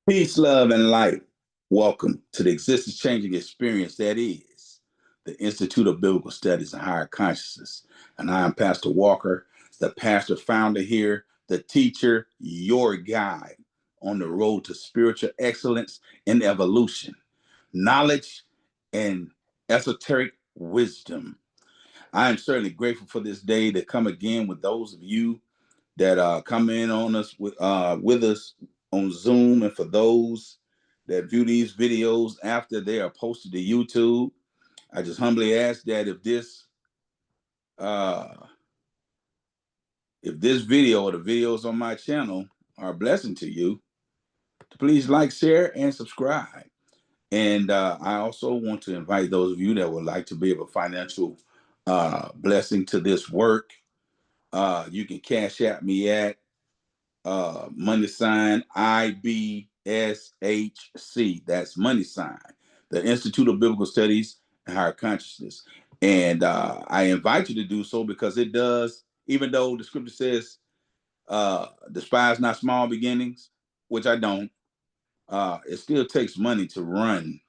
Peace, love, and light. Welcome to the existence changing experience that is the Institute of Biblical Studies and Higher Consciousness. And I am Pastor Walker, the pastor founder here, the teacher, your guide on the road to spiritual excellence and evolution, knowledge and esoteric wisdom. I am certainly grateful for this day to come again with those of you that come in on us with us on Zoom, and for those that view these videos after they are posted to YouTube. I just humbly ask that uh, if this video or the videos on my channel are a blessing to you, to please like, share, and subscribe. And I also want to invite those of you that would like to be of a financial blessing to this work. You can cash at me at money sign IBSHC. That's money sign, the Institute of Biblical Studies and Higher Consciousness. And I invite you to do so because it does, even though the scripture says, despise not small beginnings, which I don't, it still takes money to run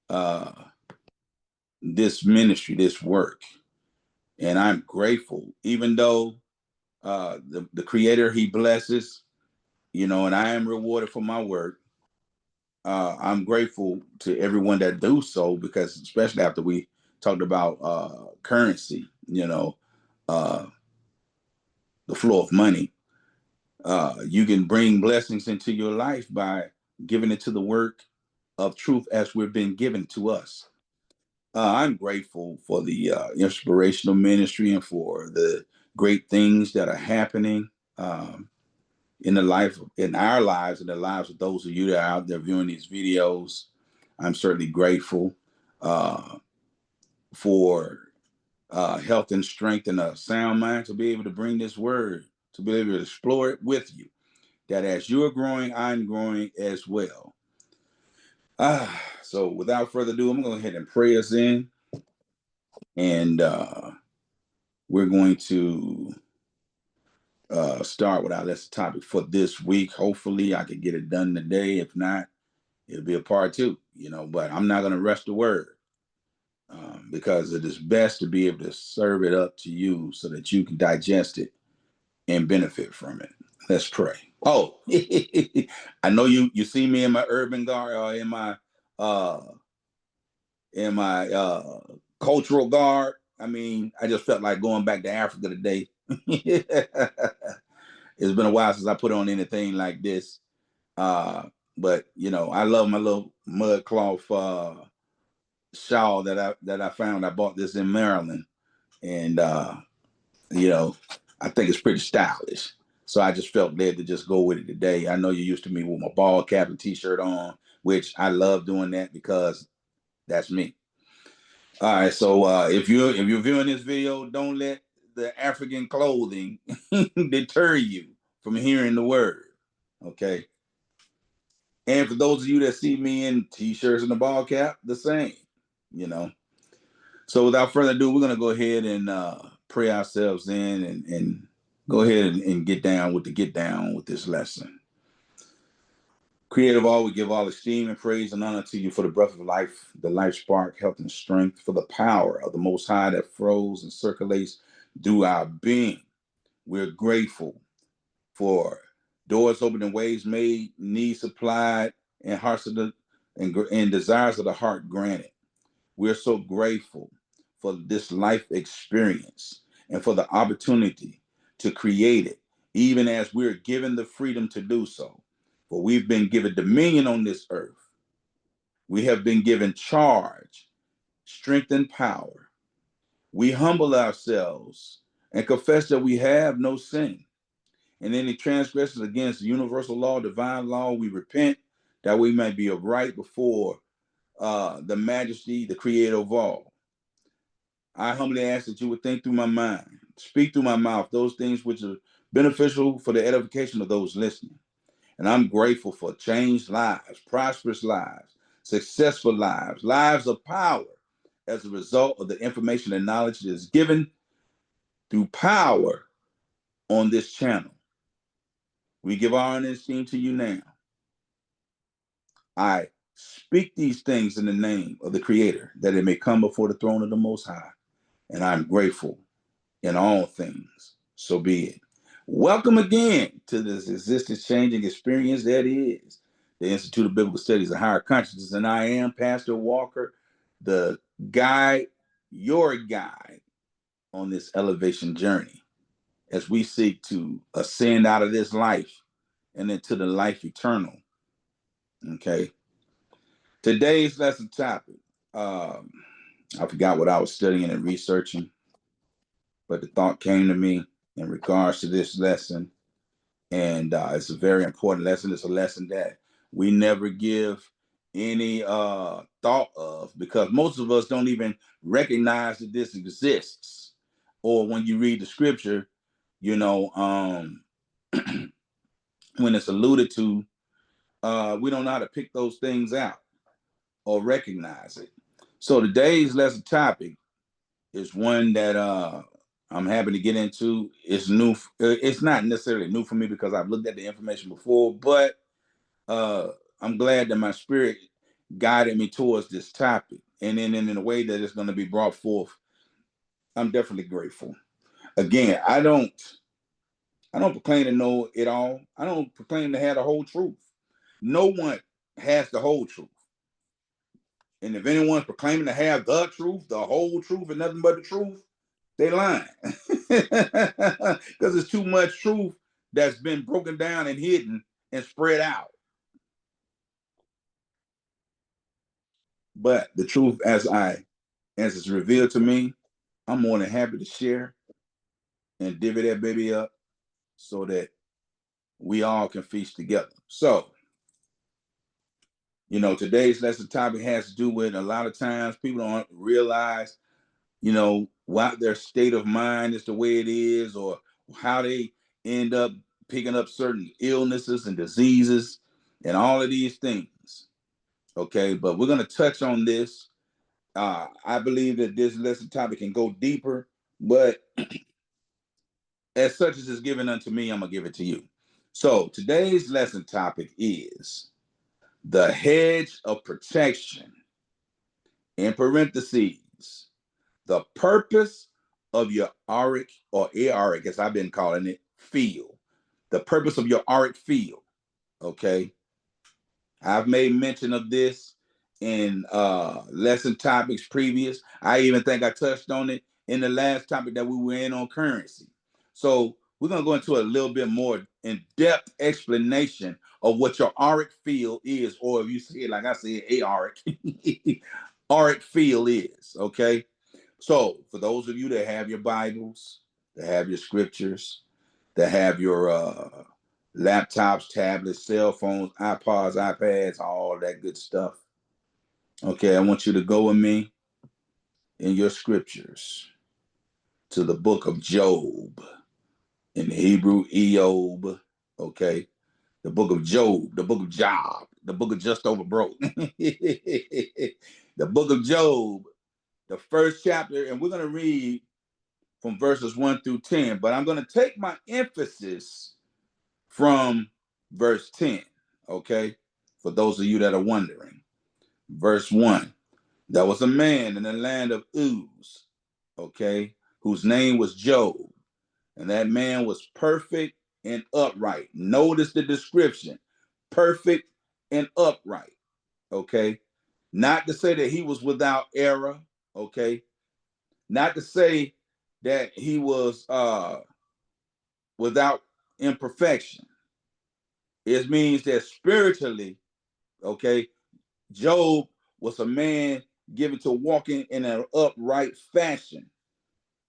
uh, this ministry, this work. And I'm grateful, even though the Creator, He blesses, and I am rewarded for my work. I'm grateful to everyone that do so, because especially after we talked about currency, uh, the flow of money, you can bring blessings into your life by giving it to the work of truth as we've been given to us. I'm grateful for the inspirational ministry and for the great things that are happening in our lives, and the lives of those of you that are out there viewing these videos. I'm certainly grateful uh, for health and strength and a sound mind to be able to bring this word, to be able to explore it with you. That as you're growing, I'm growing as well. So without further ado, I'm going to go ahead and pray us in, and we're going to start with our lesson topic for this week. Hopefully, I can get it done today. If not, it'll be a part two, but I'm not going to rush the word, because it is best to be able to serve it up to you so that you can digest it and benefit from it. Let's pray. Oh, I know you see me in my urban garb, or uh in my cultural garb. I mean, I just felt like going back to Africa today. It's been a while since I put on anything like this. But I love my little mud cloth shawl that I found. I bought this in Maryland, and you know, I think it's pretty stylish. So I just felt led to just go with it today. I know you're used to me with my ball cap and t-shirt on, which I love doing that because that's me. All right, so if you're viewing this video, don't let the African clothing deter you from hearing the word. Okay. And for those of you that see me in t-shirts and a ball cap, the same, you know. So without further ado, we're gonna go ahead and pray ourselves in, and go ahead and get down with this lesson. Creator of all, we give all esteem and praise and honor to you for the breath of life, the life spark, health, and strength, for the power of the Most High that flows and circulates through our being. We're grateful for doors open and ways made, needs supplied, and hearts of and desires of the heart granted. We're so grateful for this life experience and for the opportunity to create it, even as we're given the freedom to do so. For we've been given dominion on this earth. We have been given charge, strength, and power. We humble ourselves and confess that we have no sin. And any transgressions against the universal law, divine law, we repent that we may be upright before the majesty, the creator of all. I humbly ask that you would think through my mind, speak through my mouth, those things which are beneficial for the edification of those listening. And I'm grateful for changed lives, prosperous lives, successful lives, lives of power as a result of the information and knowledge that is given through power on this channel. We give honor and esteem to you now. I speak these things in the name of the Creator, that it may come before the throne of the Most High. And I'm grateful in all things. So be it. Welcome again to this existence changing experience that is the Institute of Biblical Studies of Higher Consciousness. And I am Pastor Walker, the guide, your guide on this elevation journey as we seek to ascend out of this life and into the life eternal. Okay. Today's lesson topic. I forgot what I was studying and researching, but the thought came to me in regards to this lesson. And it's a very important lesson. It's a lesson that we never give any thought of, because most of us don't even recognize that this exists. Or when you read the scripture, you know, when it's alluded to, we don't know how to pick those things out or recognize it. So today's lesson topic is one that I'm happy to get into. It's new. It's not necessarily new for me because I've looked at the information before, but I'm glad that my spirit guided me towards this topic, and then in a way that it's going to be brought forth. I'm definitely grateful. Again, I don't proclaim to know it all. I don't proclaim to have the whole truth. No one has the whole truth. And if anyone's proclaiming to have the truth, the whole truth, and nothing but the truth, they lying. Because there's too much truth that's been broken down and hidden and spread out. But the truth, as it's revealed to me, I'm more than happy to share and divvy that baby up so that we all can feast together. So, today's lesson topic has to do with, a lot of times people don't realize, why their state of mind is the way it is, or how they end up picking up certain illnesses and diseases and all of these things. Okay, but we're going to touch on this. I believe that this lesson topic can go deeper, but as such as is given unto me, I'm going to give it to you. So today's lesson topic is the hedge of protection, in parentheses, the purpose of your Auric, or Auric, as I've been calling it, field. The purpose of your Auric field. Okay. I've made mention of this in lesson topics previous. I even think I touched on it in the last topic that we were in on currency. So we're going to go into a little bit more in-depth explanation of what your Auric field is, or if you say it like I said, Auric, Auric field is, okay? So for those of you that have your Bibles, that have your scriptures, that have your laptops, tablets, cell phones, iPods, iPads, all that good stuff. Okay, I want you to go with me in your scriptures to the book of Job. In the Hebrew, Eob. Okay, the book of Job, the book of Job, the book of Just Over Broke. The book of Job, the first chapter, and we're going to read from verses 1 through 10, but I'm going to take my emphasis from verse 10, okay? For those of you that are wondering. Verse 1, there was a man in the land of Uz, okay, whose name was Job, and that man was perfect and upright. Notice the description, perfect and upright, okay? Not to say that he was without error, okay? Not to say that he was without imperfection. It means that spiritually, okay, Job was a man given to walking in an upright fashion,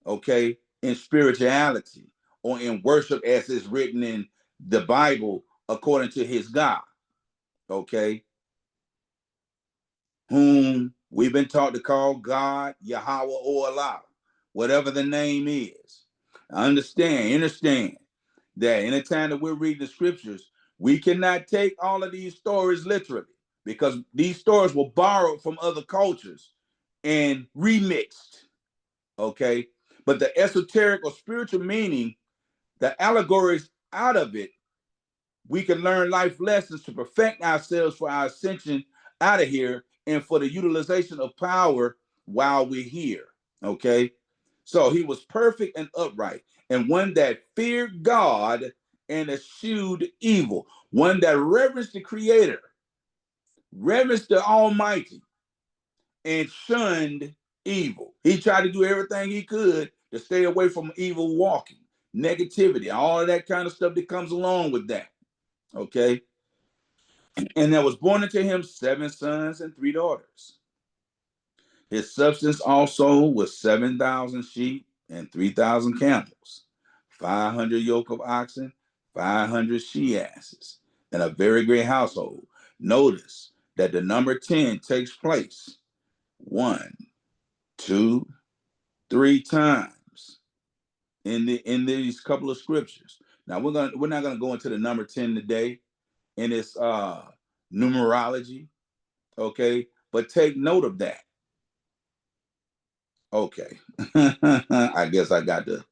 okay, in spirituality or in worship as is written in the Bible according to his God, okay, whom we've been taught to call God, Yahweh, or Allah, whatever the name is. Understand that anytime that we're reading the scriptures, we cannot take all of these stories literally, because these stories were borrowed from other cultures and remixed, okay? But the esoteric or spiritual meaning, the allegories out of it we can learn life lessons to perfect ourselves for our ascension out of here and for the utilization of power while we're here. Okay. So he was perfect and upright, and one that feared God and eschewed evil, one that reverenced the Creator, reverenced the Almighty, and shunned evil. He tried to do everything he could to stay away from evil walking, negativity, all of that kind of stuff that comes along with that. Okay. And there was born unto him 7 sons and 3 daughters. His substance also was 7,000 sheep and 3,000 camels, 500 yoke of oxen, 500 she asses, and a very great household. Notice that the number 10 takes place 1, 2, 3 times in these couple of scriptures. Now we're not gonna go into the number 10 today in its numerology, okay? But take note of that. Okay. I guess I got to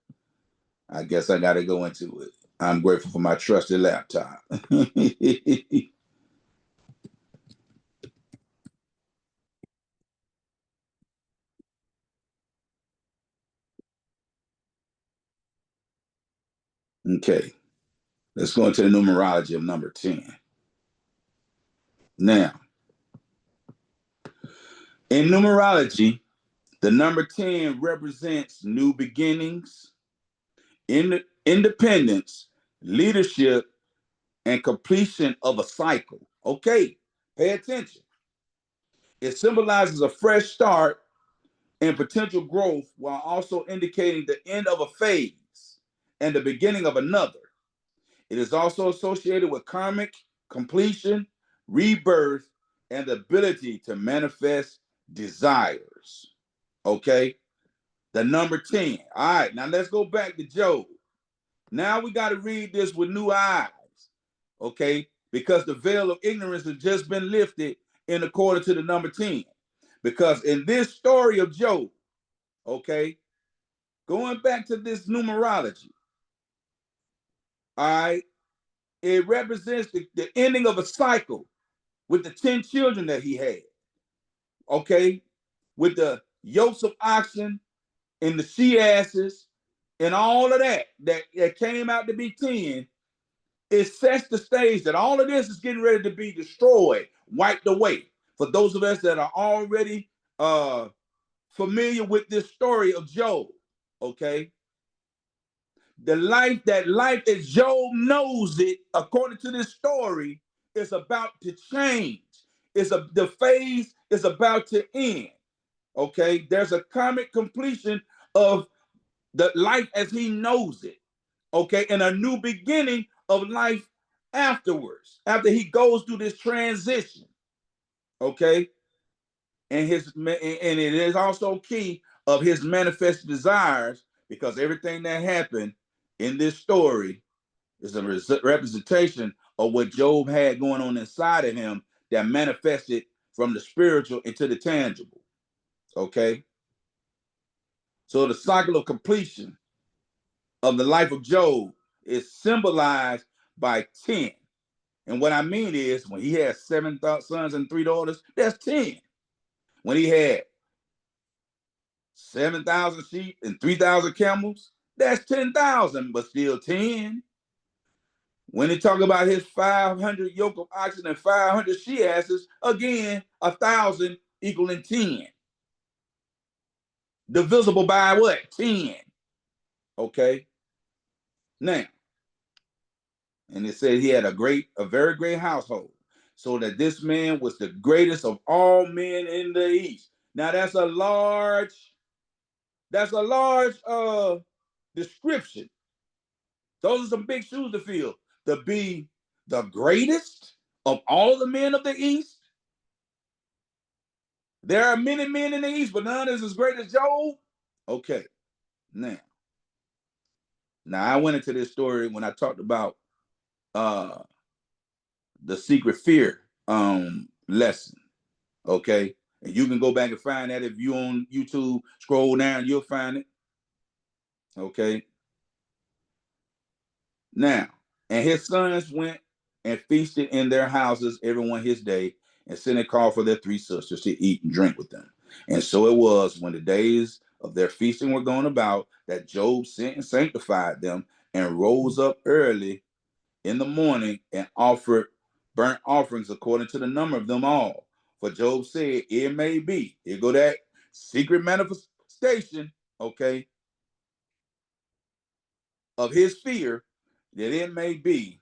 go into it. I'm grateful for my trusted laptop. Okay. Let's go into the numerology of number 10. Now, in numerology, the number 10 represents new beginnings, independence, leadership, and completion of a cycle. Okay, pay attention. It symbolizes a fresh start and potential growth while also indicating the end of a phase and the beginning of another. It is also associated with karmic completion, rebirth, and the ability to manifest desires. Okay? The number 10. All right, now let's go back to Job. Now we got to read this with new eyes. Okay? Because the veil of ignorance has just been lifted in according to the number 10. Because in this story of Job, okay, going back to this numerology, all right, it represents the ending of a cycle with the 10 children that he had, okay, with the yokes of oxen and the she asses and all of that came out to be 10. It sets the stage that all of this is getting ready to be destroyed, wiped away. For those of us that are already familiar with this story of Job, okay, the life as Job knows it, according to this story, is about to change. The phase is about to end. Okay, there's a karmic completion of the life as he knows it. Okay, and a new beginning of life afterwards, after he goes through this transition. Okay, and it is also key of his manifest desires, because everything that happened in this story is a representation of what Job had going on inside of him that manifested from the spiritual into the tangible. Okay, so the cycle of completion of the life of Job is symbolized by 10. And what I mean is, when he had 7 sons and 3 daughters, that's 10. When he had 7,000 sheep and 3,000 camels, that's 10,000, but still 10. When he talk about his 500 yoke of oxen and 500 she asses, again, 1,000 equaling 10. Divisible by what? 10. Okay. Now, and it said he had a very great household, so that this man was the greatest of all men in the East. Now that's a large description. Those are some big shoes to fill. To be the greatest of all the men of the East. There are many men in the East, but none is as great as Job. Okay, now I went into this story when I talked about the secret fear lesson. Okay, and you can go back and find that if you on YouTube, scroll down, you'll find it. Okay. Now, and his sons went and feasted in their houses, everyone his day, and sent a call for their 3 sisters to eat and drink with them. And so it was, when the days of their feasting were gone about, that Job sent and sanctified them, and rose up early in the morning and offered burnt offerings according to the number of them all. For Job said, it may be, here go that secret manifestation, okay, of his fear, that it may be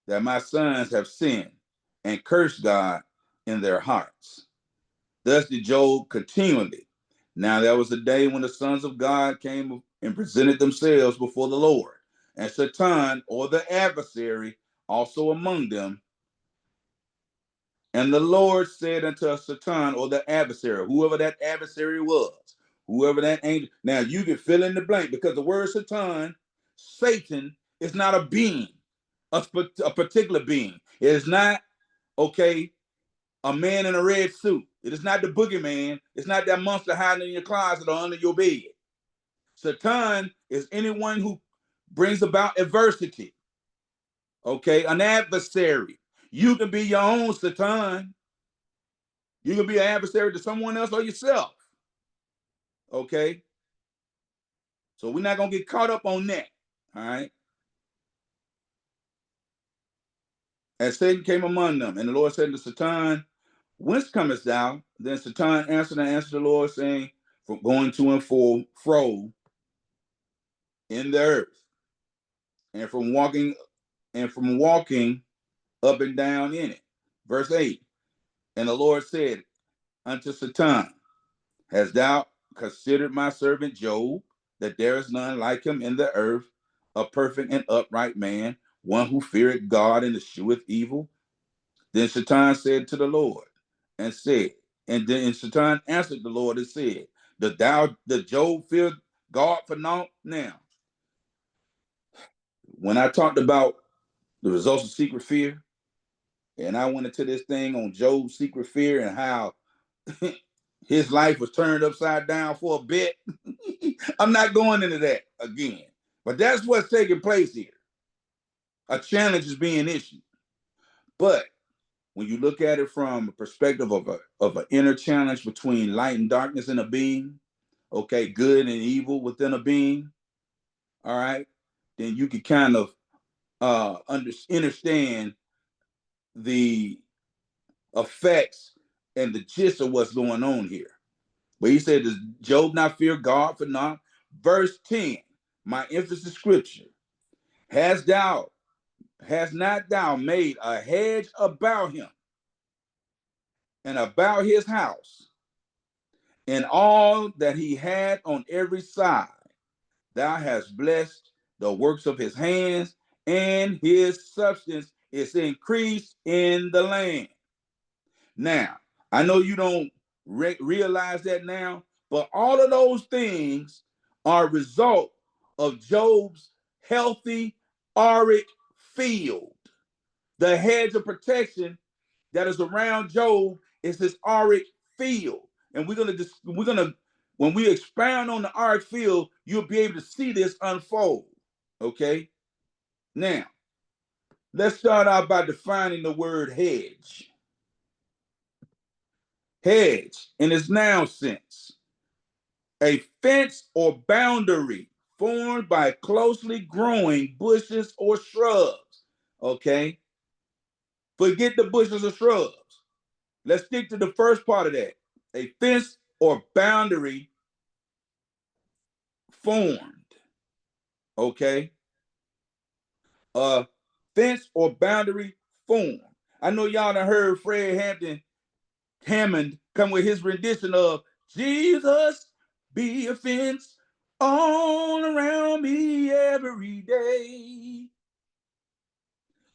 that my sons have sinned and cursed God in their hearts. Thus did Job continually. Now there was a day when the sons of God came and presented themselves before the Lord, and Satan, or the adversary, also among them. And the Lord said unto Satan, or the adversary, whoever that adversary was, whoever that angel. Now you can fill in the blank, because the word Satan, Satan, is not a being, a particular being. It is not, okay, a man in a red suit. It is not the boogeyman. It's not that monster hiding in your closet or under your bed. Satan is anyone who brings about adversity. Okay, an adversary. You can be your own Satan. You can be an adversary to someone else or yourself. Okay, so we're not gonna get caught up on that. All right. And Satan came among them, and the Lord said to Satan, whence comest thou? Then Satan answered the Lord, saying, from going to and fro in the earth, and from walking up and down in it. Verse 8. And the Lord said unto Satan, hast thou considered my servant Job, that there is none like him in the earth, a perfect and upright man, one who feareth God and escheweth evil? Then Satan said to the Lord, and said, and then Satan answered the Lord and said, Does Job fear God for naught? Now, when I talked about the results of secret fear, and I went into this thing on Job's secret fear and how his life was turned upside down for a bit, I'm not going into that again. But that's what's taking place here. A challenge is being issued. But when you look at it from a perspective of an inner challenge between light and darkness in a being, okay, good and evil within a being, all right, then you can kind of understand the effects and the gist of what's going on here. But he said, does Job not fear God for naught? Verse 10, my emphasis scripture. Has not thou made a hedge about him and about his house and all that he had on every side? Thou hast blessed the works of his hands, and his substance is increased in the land. Now, I know you don't realize that now, but all of those things are a result of Job's healthy Auric field. The hedge of protection that is around Job is his Auric field. And we're gonna when we expound on the Auric field, you'll be able to see this unfold. Okay? Now, let's start out by defining the word hedge. Hedge, in its noun sense, a fence or boundary formed by closely growing bushes or shrubs. Okay? Forget the bushes or shrubs. Let's stick to the first part of that. A fence or boundary formed. Okay? A fence or boundary formed. I know y'all done heard Fred Hammond come with his rendition of Jesus be a fence all around me every day.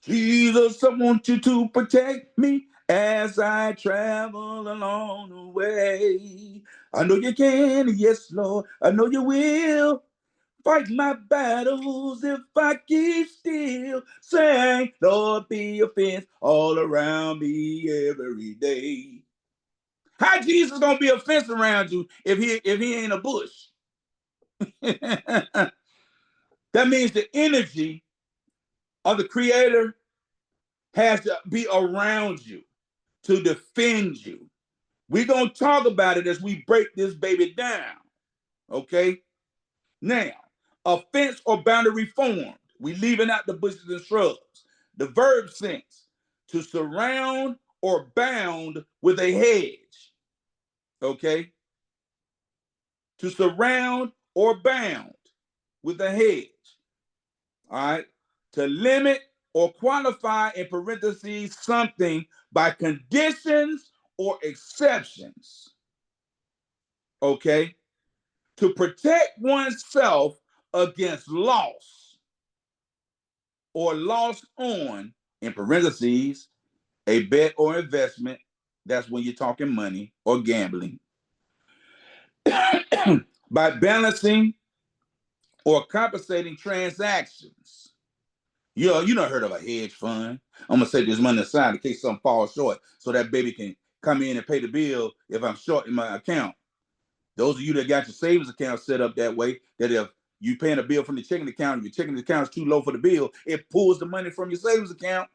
Jesus, I want you to protect me as I travel along the way. I know you can, yes, Lord, I know you will. Fight my battles if I keep still. Sing, Lord, be a fence all around me every day. How Jesus gonna be a fence around you if he ain't a bush? That means the energy of the Creator has to be around you to defend you. We're going to talk about it as we break this baby down. Okay? Now, a fence or boundary formed. We leaving out the bushes and shrubs. The verb sense, to surround or bound with a hedge. Okay? To surround or bound with a hedge. All right? To limit or qualify in parentheses something by conditions or exceptions. Okay? To protect oneself against loss or loss on, in parentheses, a bet or investment. That's when you're talking money or gambling. By balancing or compensating transactions. You don't heard of a hedge fund. I'm gonna set this money aside in case something falls short, so that baby can come in and pay the bill if I'm short in my account. Those of you that got your savings account set up that way, that if you paying a bill from the checking account, if your checking account is too low for the bill, it pulls the money from your savings account.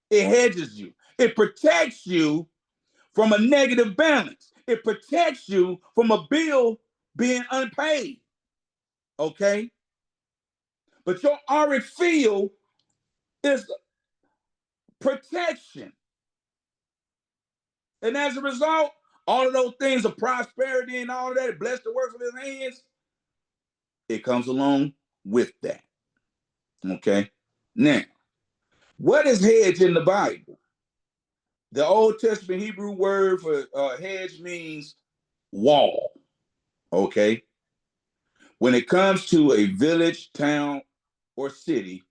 It hedges you. It protects you from a negative balance. It protects you from a bill being unpaid. Okay? But your Auric field is protection. And as a result, all of those things of prosperity and all of that, bless the works of his hands, it comes along with that. Okay? Now, what is hedge in the Bible? The Old Testament Hebrew word for hedge means wall. Okay? When it comes to a village, town, or city,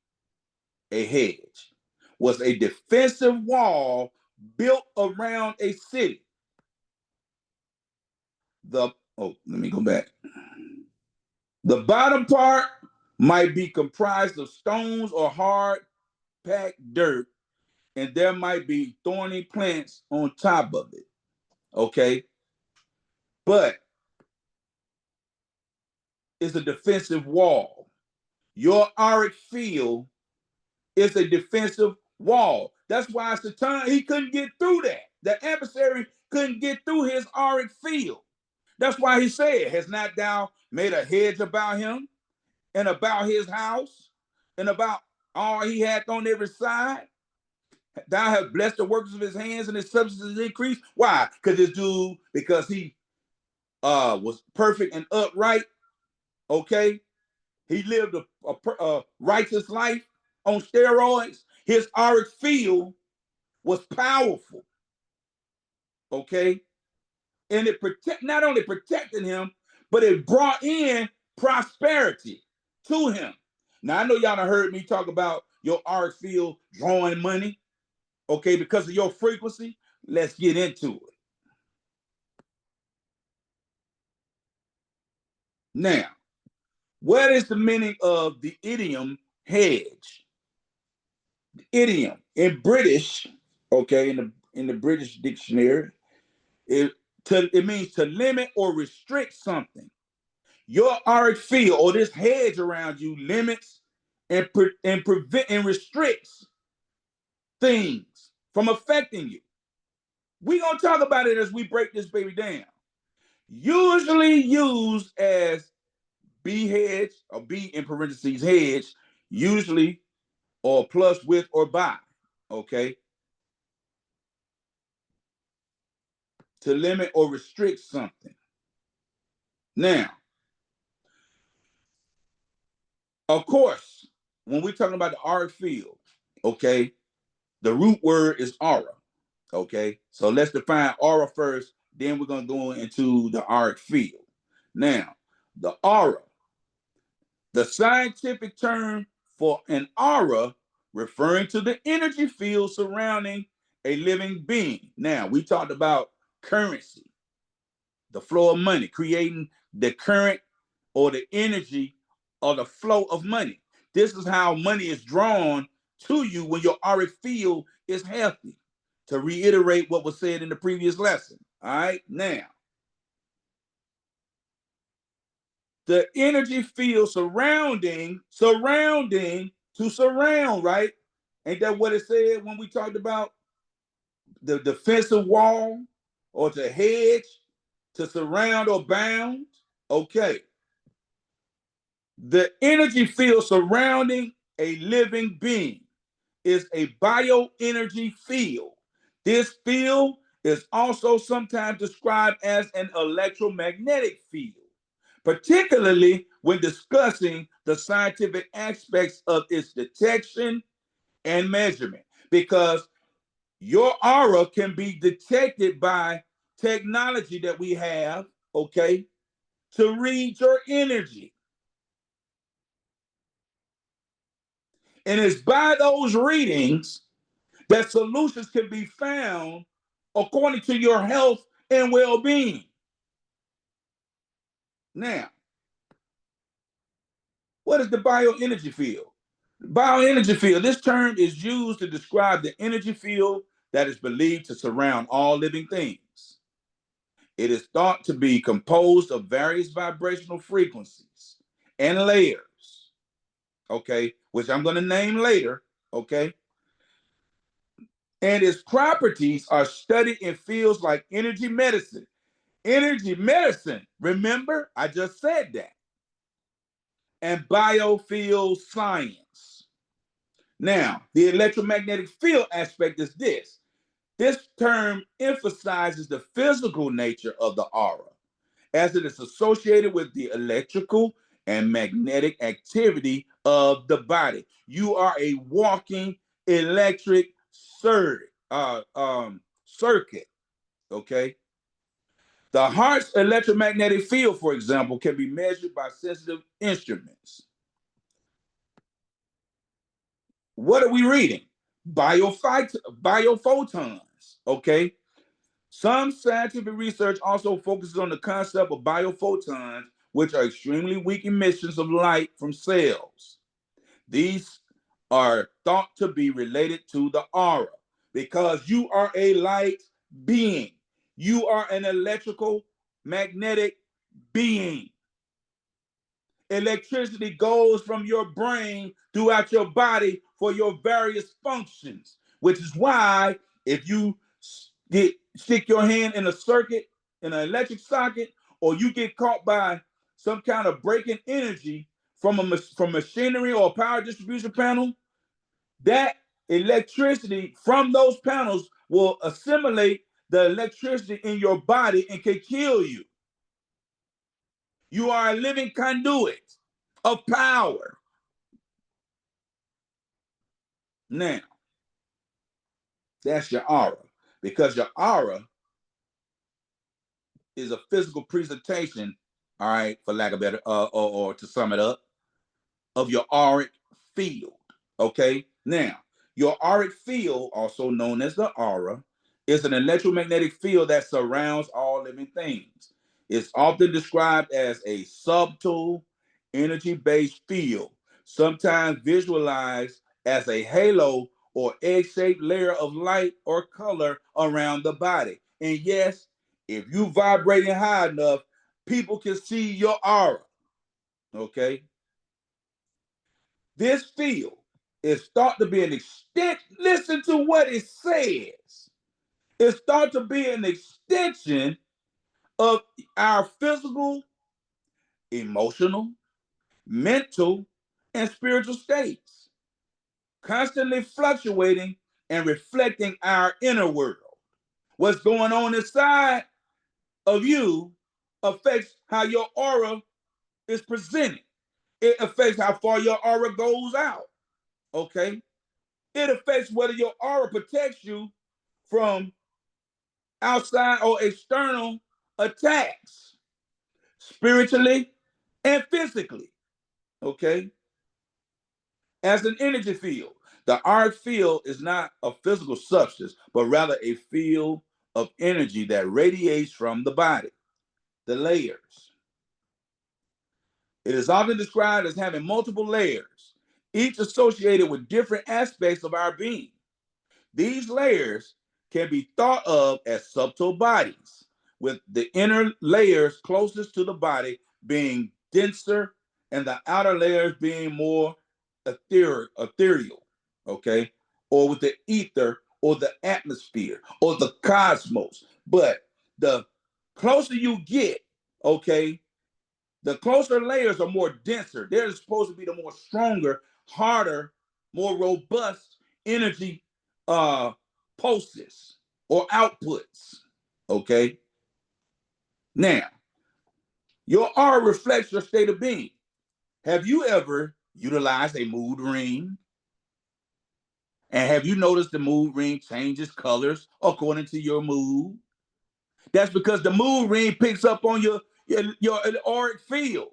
a hedge was a defensive wall built around a city. Let me go back. The bottom part might be comprised of stones or hard packed dirt, and there might be thorny plants on top of it. Okay? But it's a defensive wall. Your Auric field is a defensive wall. That's why Satan, he couldn't get through that. The adversary couldn't get through his Auric field. That's why he said, has not thou made a hedge about him and about his house and about all he hath on every side? Thou hast blessed the works of his hands and his substance is increased. Why? Because he was perfect and upright. Okay? He lived a righteous life on steroids. His Auric field was powerful. Okay? And it not only protected him, but it brought in prosperity to him. Now, I know y'all done heard me talk about your Auric field drawing money, okay, because of your frequency. Let's get into it. Now, what is the meaning of the idiom hedge? The idiom in British, okay, in the British dictionary, it means to limit or restrict something. Your Auric field or this hedge around you limits and prevent and restricts things from affecting you. We're gonna talk about it as we break this baby down. Usually used as B hedge or B in parentheses hedge, usually or plus with or by. Okay. To limit or restrict something. Now, of course, when we're talking about the Auric field, okay, the root word is aura. Okay, so let's define aura first, then we're going to go into the Auric field. Now, the aura, the scientific term for an aura, referring to the energy field surrounding a living being. Now, we talked about currency, the flow of money, creating the current or the energy or the flow of money. This is how money is drawn to you when your Auric field is healthy. To reiterate what was said in the previous lesson. All right, now, the energy field surrounding, to surround, right? Ain't that what it said when we talked about the defensive wall or to hedge, to surround or bound? Okay. The energy field surrounding a living being is a bioenergy field. This field is also sometimes described as an electromagnetic field, particularly when discussing the scientific aspects of its detection and measurement, because your aura can be detected by technology that we have, okay, to read your energy. And it's by those readings that solutions can be found according to your health and well-being. Now, what is the bioenergy field? Bioenergy field, this term is used to describe the energy field that is believed to surround all living things. It is thought to be composed of various vibrational frequencies and layers, okay, which I'm going to name later, okay? And its properties are studied in fields like energy medicine. Energy medicine, remember, I just said that. And biofield science. Now, the electromagnetic field aspect is this. This term emphasizes the physical nature of the aura, as it is associated with the electrical and magnetic activity of the body. You are a walking electric circuit, okay? The heart's electromagnetic field, for example, can be measured by sensitive instruments. What are we reading? Biophotons, okay? Some scientific research also focuses on the concept of biophotons, which are extremely weak emissions of light from cells. These are thought to be related to the aura because you are a light being. You are an electrical magnetic being. Electricity goes from your brain throughout your body for your various functions, which is why if you stick your hand in a circuit, in an electric socket, or you get caught by some kind of breaking energy from machinery or a power distribution panel, that electricity from those panels will assimilate the electricity in your body and can kill you. You are a living conduit of power. Now, that's your aura, because your aura is a physical presentation, all right, for lack of better, or to sum it up, of your auric field, okay? Now, your auric field, also known as the aura, is an electromagnetic field that surrounds all living things. It's often described as a subtle, energy-based field, sometimes visualized as a halo or egg-shaped layer of light or color around the body. And yes, if you vibrating high enough, people can see your aura, okay? This field is thought to be an extent. Listen to what it says. It's thought to be an extension of our physical, emotional, mental, and spiritual states, constantly fluctuating and reflecting our inner world. What's going on inside of you affects how your aura is presented. It affects how far your aura goes out. Okay? It affects whether your aura protects you from outside or external attacks, spiritually and physically. Okay? As an energy field, the auric field is not a physical substance, but rather a field of energy that radiates from the body. The layers. It is often described as having multiple layers, each associated with different aspects of our being. These layers can be thought of as subtle bodies, with the inner layers closest to the body being denser and the outer layers being more ethereal. Okay. or with the ether or the atmosphere or the cosmos. But the closer you get, okay, the closer layers are more denser. They're supposed to be the more stronger, harder, more robust energy pulses or outputs. Okay. Now, your aura reflects your state of being. Have you ever utilized a mood ring? And have you noticed the mood ring changes colors according to your mood? That's because the mood ring picks up on your auric field.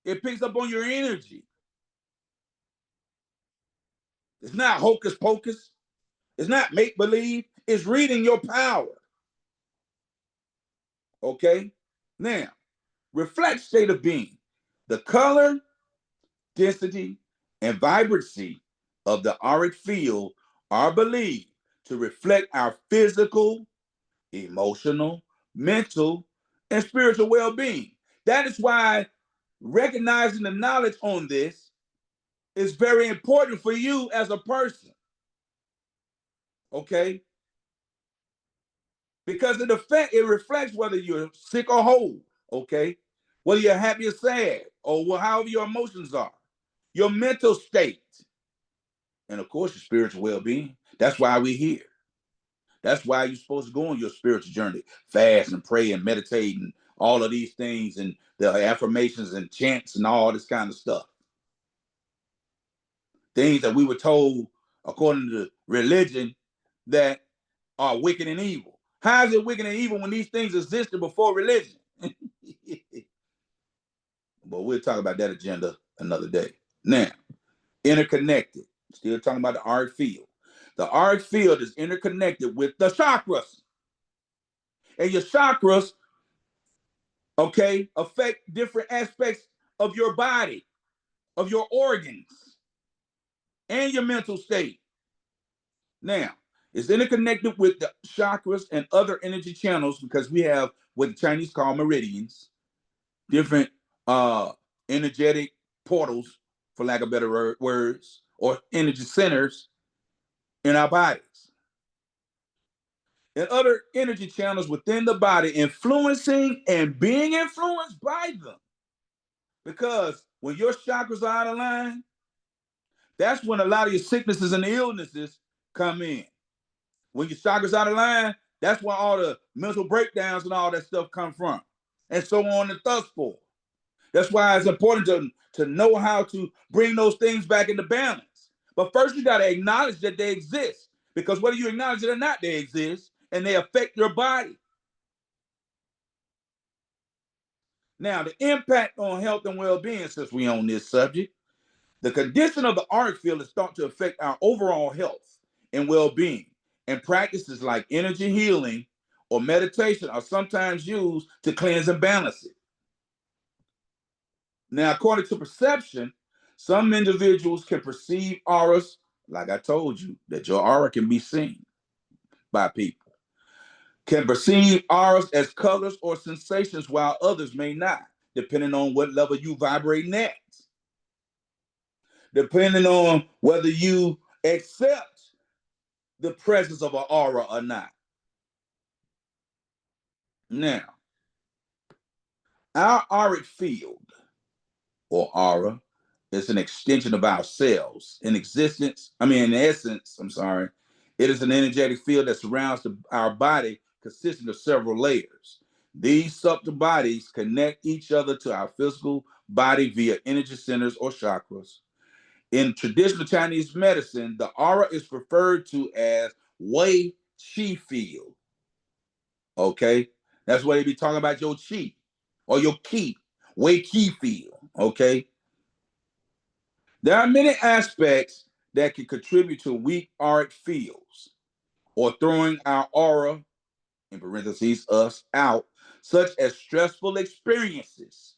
It picks up on your energy. It's not hocus pocus. It's not make believe. It's reading your power. Okay? Now, reflect state of being. The color, density, and vibrancy of the auric field are believed to reflect our physical, emotional, mental, and spiritual well-being. That is why recognizing the knowledge on this is very important for you as a person. Okay? Because it reflects whether you're sick or whole, okay? Whether you're happy or sad, or however your emotions are, your mental state, and of course, your spiritual well-being. That's why we're here. That's why you're supposed to go on your spiritual journey, fast and pray and meditate and all of these things and the affirmations and chants and all this kind of stuff. Things that we were told, according to religion, that are wicked and evil. How is it wicked and evil when these things existed before religion? But we'll talk about that agenda another day. Now, interconnected. Still talking about the auric field. The auric field is interconnected with the chakras. And your chakras, okay, affect different aspects of your body, of your organs, and your mental state. Now, it's interconnected with the chakras and other energy channels because we have what the Chinese call meridians, different energetic portals, for lack of better words, or energy centers in our bodies. And other energy channels within the body influencing and being influenced by them. Because when your chakras are out of line, that's when a lot of your sicknesses and illnesses come in. When your chakras out of line, that's where all the mental breakdowns and all that stuff come from. And so on and thus forth. That's why it's important to know how to bring those things back into balance. But first, you got to acknowledge that they exist. Because whether you acknowledge it or not, they exist. And they affect your body. Now, the impact on health and well-being, since we on this subject, the condition of the auric field is thought to affect our overall health and well-being. And practices like energy healing or meditation are sometimes used to cleanse and balance it. Now, according to perception, some individuals can perceive auras, like I told you, that your aura can be seen by people, can perceive auras as colors or sensations while others may not, depending on what level you vibrate at, depending on whether you accept the presence of an aura or not. Now, our auric field or aura is an extension of our cells. In essence, it is an energetic field that surrounds our body, consisting of several layers. These subtle bodies connect each other to our physical body via energy centers or chakras. In traditional Chinese medicine, the aura is referred to as Wei Qi field. Okay? That's why they be talking about your qi or your ki, Wei Qi field. Okay? There are many aspects that can contribute to weak auric fields or throwing our aura, in parentheses, us, out, such as stressful experiences.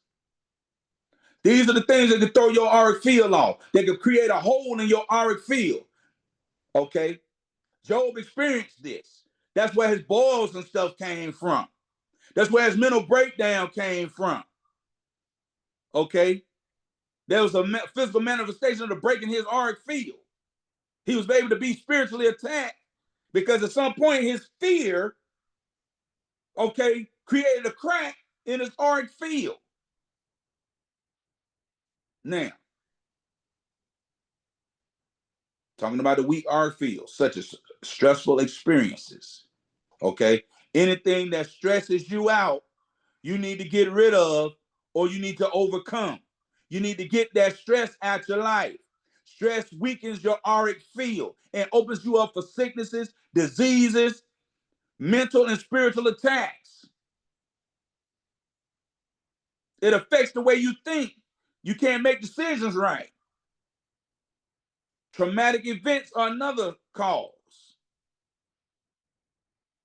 These are the things that can throw your auric field off. They can create a hole in your auric field. Okay? Job experienced this. That's where his boils and stuff came from. That's where his mental breakdown came from. Okay? There was a physical manifestation of the break in his auric field. He was able to be spiritually attacked because at some point his fear, okay, created a crack in his auric field. Now, talking about the weak auric field, such as stressful experiences, okay? Anything that stresses you out, you need to get rid of or you need to overcome. You need to get that stress out your life. Stress weakens your auric field and opens you up for sicknesses, diseases, mental and spiritual attacks. It affects the way you think. You can't make decisions right. Traumatic events are another cause.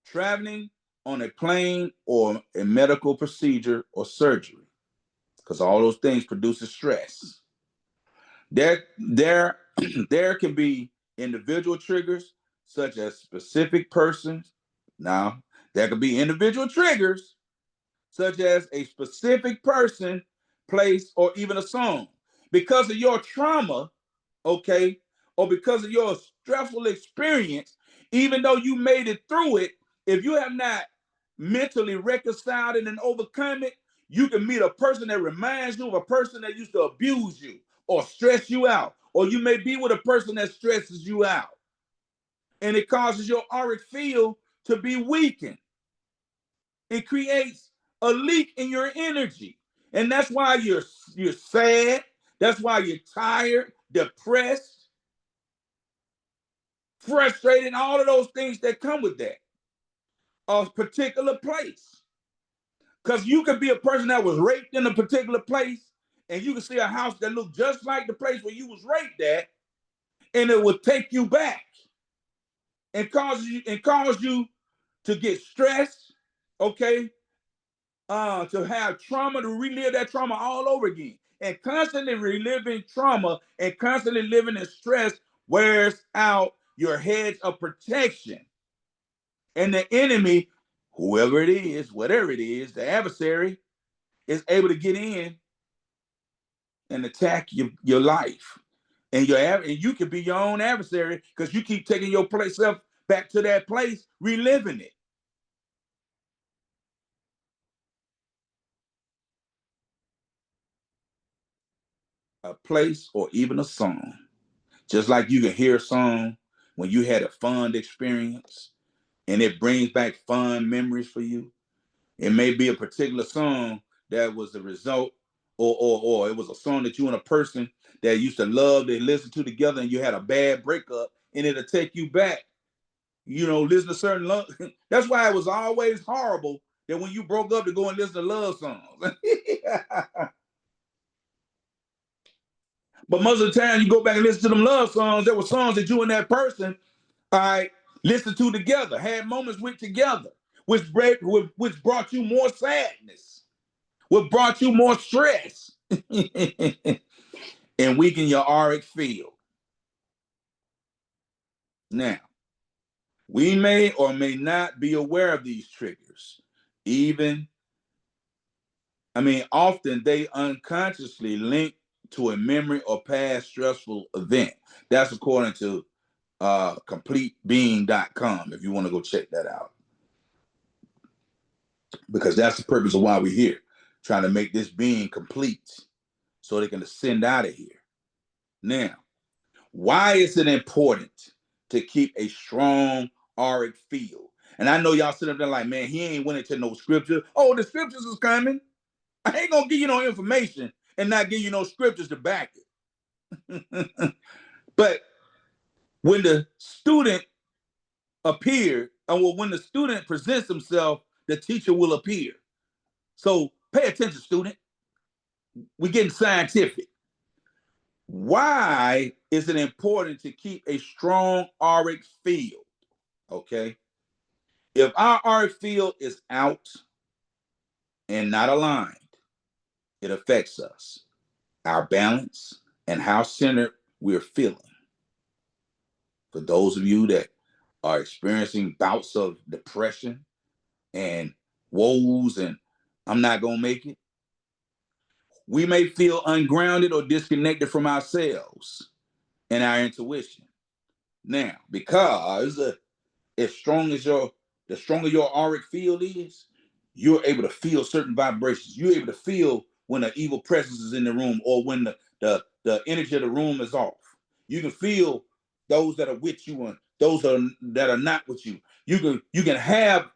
Traveling on a plane or a medical procedure or surgery, because all those things produces stress. There can be individual triggers, such as specific persons. Now, there could be individual triggers, such as a specific person, place, or even a song. Because of your trauma, okay, or because of your stressful experience, even though you made it through it, if you have not mentally reconciled it and overcome it, you can meet a person that reminds you of a person that used to abuse you or stress you out, or you may be with a person that stresses you out, and it causes your auric field to be weakened. It creates a leak in your energy, and that's why you're sad. That's why you're tired, depressed, frustrated, all of those things that come with that. A particular place. Because you could be a person that was raped in a particular place, and you can see a house that looked just like the place where you was raped at, and it will take you back and cause you to get stressed, okay? To have trauma, to relive that trauma all over again. And constantly reliving trauma and constantly living in stress wears out your hedge of protection. And the enemy, whoever it is, whatever it is, the adversary is able to get in and attack your life. And you can be your own adversary because you keep taking yourself back to that place, reliving it. A place or even a song. Just like you can hear a song when you had a fun experience and it brings back fun memories for you. It may be a particular song that was the result, or it was a song that you and a person that used to love, they listened to together, and you had a bad breakup, and it'll take you back. Listen to certain love. That's why it was always horrible that when you broke up to go and listen to love songs. But most of the time, you go back and listen to them love songs. There were songs that you and that person, all right, listened to together, had moments with together, which brought you more sadness, which brought you more stress, and weaken your auric field. Now, we may or may not be aware of these triggers. Often they unconsciously link to a memory or past stressful event. That's according to completebeing.com, if you want to go check that out. Because that's the purpose of why we're here, trying to make this being complete so they can ascend out of here. Now, why is it important to keep a strong auric field? And I know y'all sitting up there like, man, he ain't went into no scripture. Oh, the scriptures is coming. I ain't gonna give you no information and not give you no scriptures to back it. But when the student appeared, or when the student presents himself, the teacher will appear. So pay attention, student. We're getting scientific. Why is it important to keep a strong auric field? Okay. If our auric field is out and not aligned, it affects us, our balance, and how centered we're feeling. For those of you that are experiencing bouts of depression and woes and I'm not going to make it, we may feel ungrounded or disconnected from ourselves and our intuition. Now, because as strong as the stronger your auric field is, you're able to feel certain vibrations. You're able to feel when an evil presence is in the room, or when the energy of the room is off. You can feel those that are with you and those that are not with you. You can have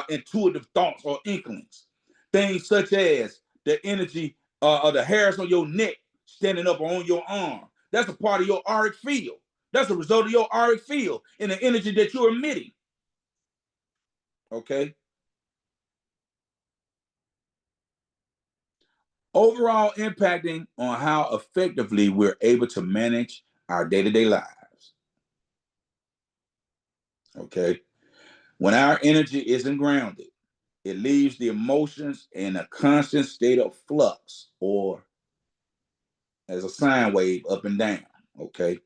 intuitive thoughts or inklings. Things such as the energy of the hairs on your neck standing up on your arm. That's a part of your auric field. That's a result of your auric field and the energy that you're emitting. Okay. Overall impacting on how effectively we're able to manage our day-to-day lives. Okay. When our energy isn't grounded, it leaves the emotions in a constant state of flux, or as a sine wave up and down. Okay.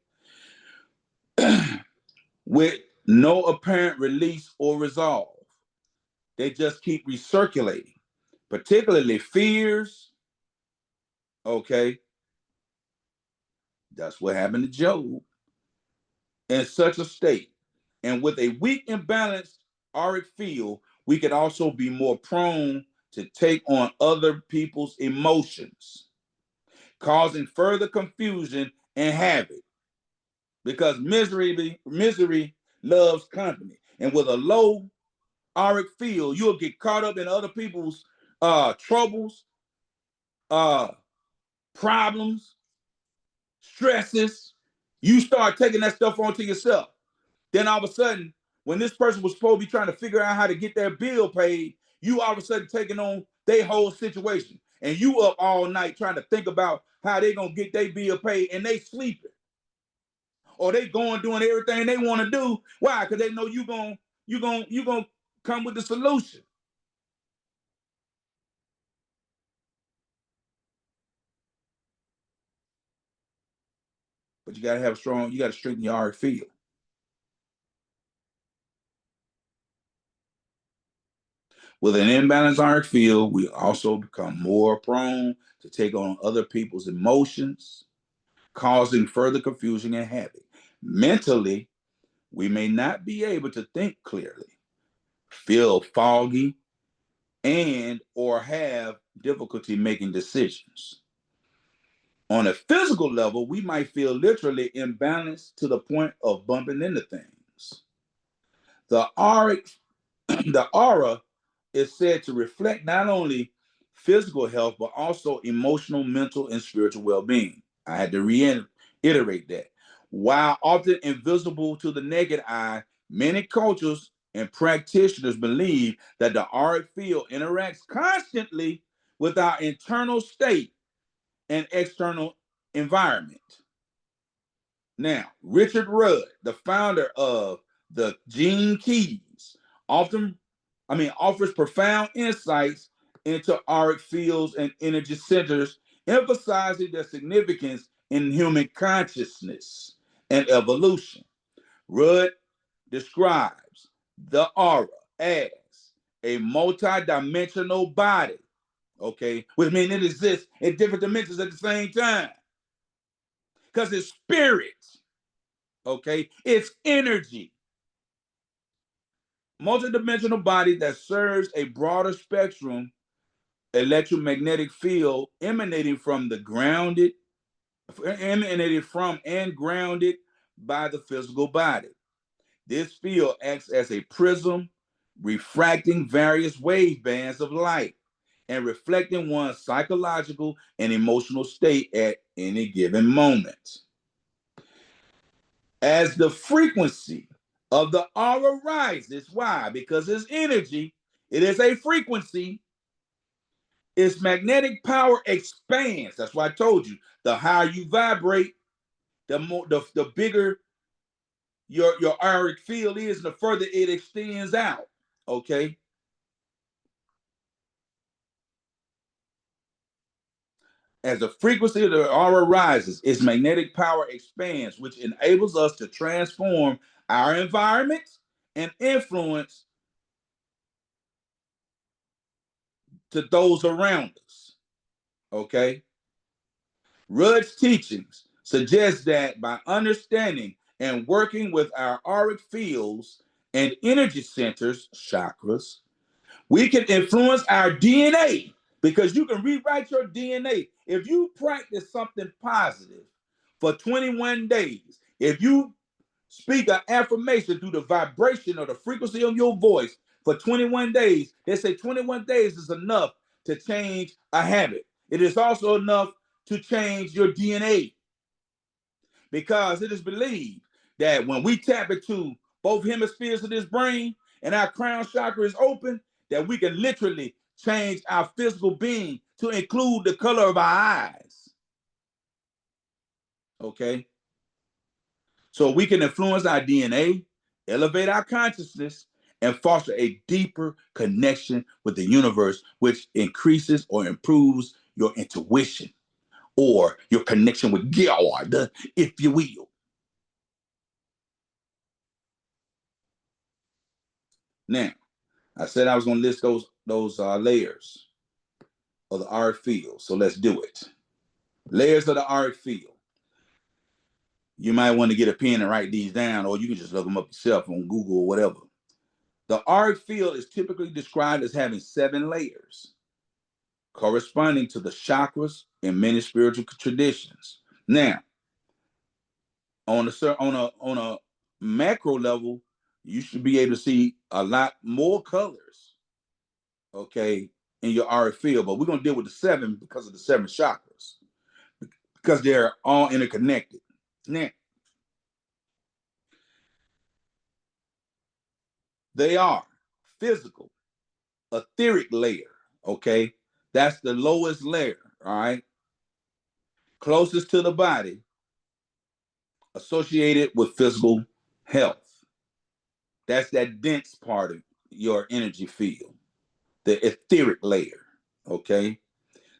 With no apparent release or resolve. They just keep recirculating, particularly fears. Okay. That's what happened to Job. In such a state, and with a weak and balanced auric field, we could also be more prone to take on other people's emotions, causing further confusion and havoc. Because misery loves company. And with a low auric field, you'll get caught up in other people's troubles, uh, problems, stresses. You start taking that stuff onto yourself. Then all of a sudden, when this person was supposed to be trying to figure out how to get their bill paid, you all of a sudden taking on their whole situation. And you up all night trying to think about how they gonna get their bill paid, and they sleeping. Or they going doing everything they want to do. Why? Because they know you gonna come with the solution. But you gotta have you gotta strengthen your auric field. With an imbalanced auric field, we also become more prone to take on other people's emotions, causing further confusion and havoc. Mentally, we may not be able to think clearly, feel foggy, and or have difficulty making decisions. On a physical level, we might feel literally imbalanced to the point of bumping into things. The auric, the aura is said to reflect not only physical health, but also emotional, mental, and spiritual well-being. I had to reiterate that. While often invisible to the naked eye, many cultures and practitioners believe that the auric field interacts constantly with our internal state and external environment. Now, Richard Rudd, the founder of the Gene Keys, often, offers profound insights into auric fields and energy centers, emphasizing their significance in human consciousness and evolution. Rudd describes the aura as a multi-dimensional body, okay, which means it exists in different dimensions at the same time. Because it's spirit, okay? It's energy. Multidimensional body that serves a broader spectrum electromagnetic field emanated from and grounded by the physical body. This field acts as a prism, refracting various wave bands of light and reflecting one's psychological and emotional state at any given moment. As the frequency of the aura rises, why? Because it's energy, it is a frequency. Its magnetic power expands. That's why I told you, the higher you vibrate, the bigger your auric field is, and the further it extends out. Okay. As the frequency of the aura rises, its magnetic power expands, which enables us to transform our environment and influence to those around us. Okay. Rudd's teachings suggest that by understanding and working with our auric fields and energy centers, chakras, we can influence our DNA because you can rewrite your DNA. If you practice something positive for 21 days, if you speak an affirmation through the vibration or the frequency of your voice for 21 days, they say 21 days is enough to change a habit. It is also enough to change your DNA because it is believed that when we tap into both hemispheres of this brain and our crown chakra is open, that we can literally change our physical being to include the color of our eyes. Okay? So we can influence our DNA, elevate our consciousness, and foster a deeper connection with the universe, which increases or improves your intuition or your connection with God, if you will. Now, I said I was going to list those layers of the auric field. So let's do it. Layers of the auric field. You might want to get a pen and write these down, or you can just look them up yourself on Google or whatever. The auric field is typically described as having 7 layers, corresponding to the chakras in many spiritual traditions. Now, on a macro level, you should be able to see a lot more colors, okay, in your auric field. But we're gonna deal with the 7 because of the 7 chakras, because they're all interconnected. Now, they are physical, etheric layer, okay? That's the lowest layer, all right? Closest to the body, associated with physical health. That's that dense part of your energy field, the etheric layer, okay?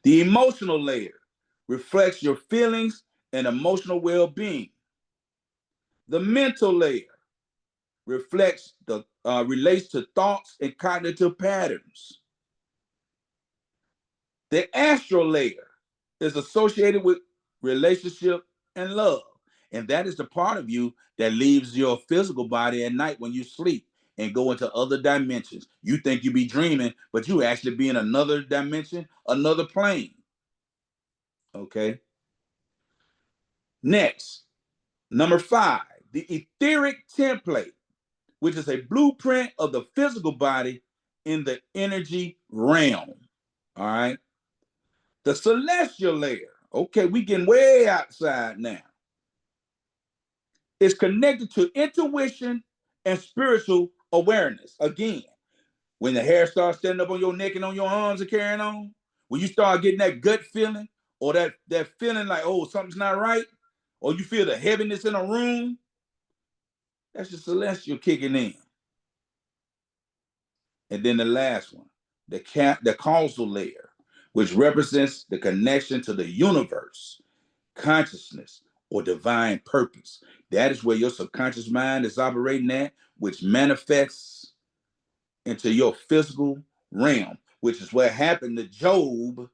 The emotional layer reflects your feelings and emotional well-being. The mental layer reflects the relates to thoughts and cognitive patterns. The astral layer is associated with relationship and love. And that is the part of you that leaves your physical body at night when you sleep and go into other dimensions. You think you be dreaming, but you actually be in another dimension, another plane. Okay. Next, number 5, the etheric template, which is a blueprint of the physical body in the energy realm. All right. The celestial layer. Okay, we getting way outside now. It's connected to intuition and spiritual awareness. Again, when the hair starts standing up on your neck and on your arms and carrying on, when you start getting that gut feeling or that feeling like, oh, something's not right, or you feel the heaviness in a room, that's your celestial kicking in. And then the last one, the causal layer, which represents the connection to the universe, consciousness, or divine purpose. That is where your subconscious mind is operating at, which manifests into your physical realm, which is what happened to Job.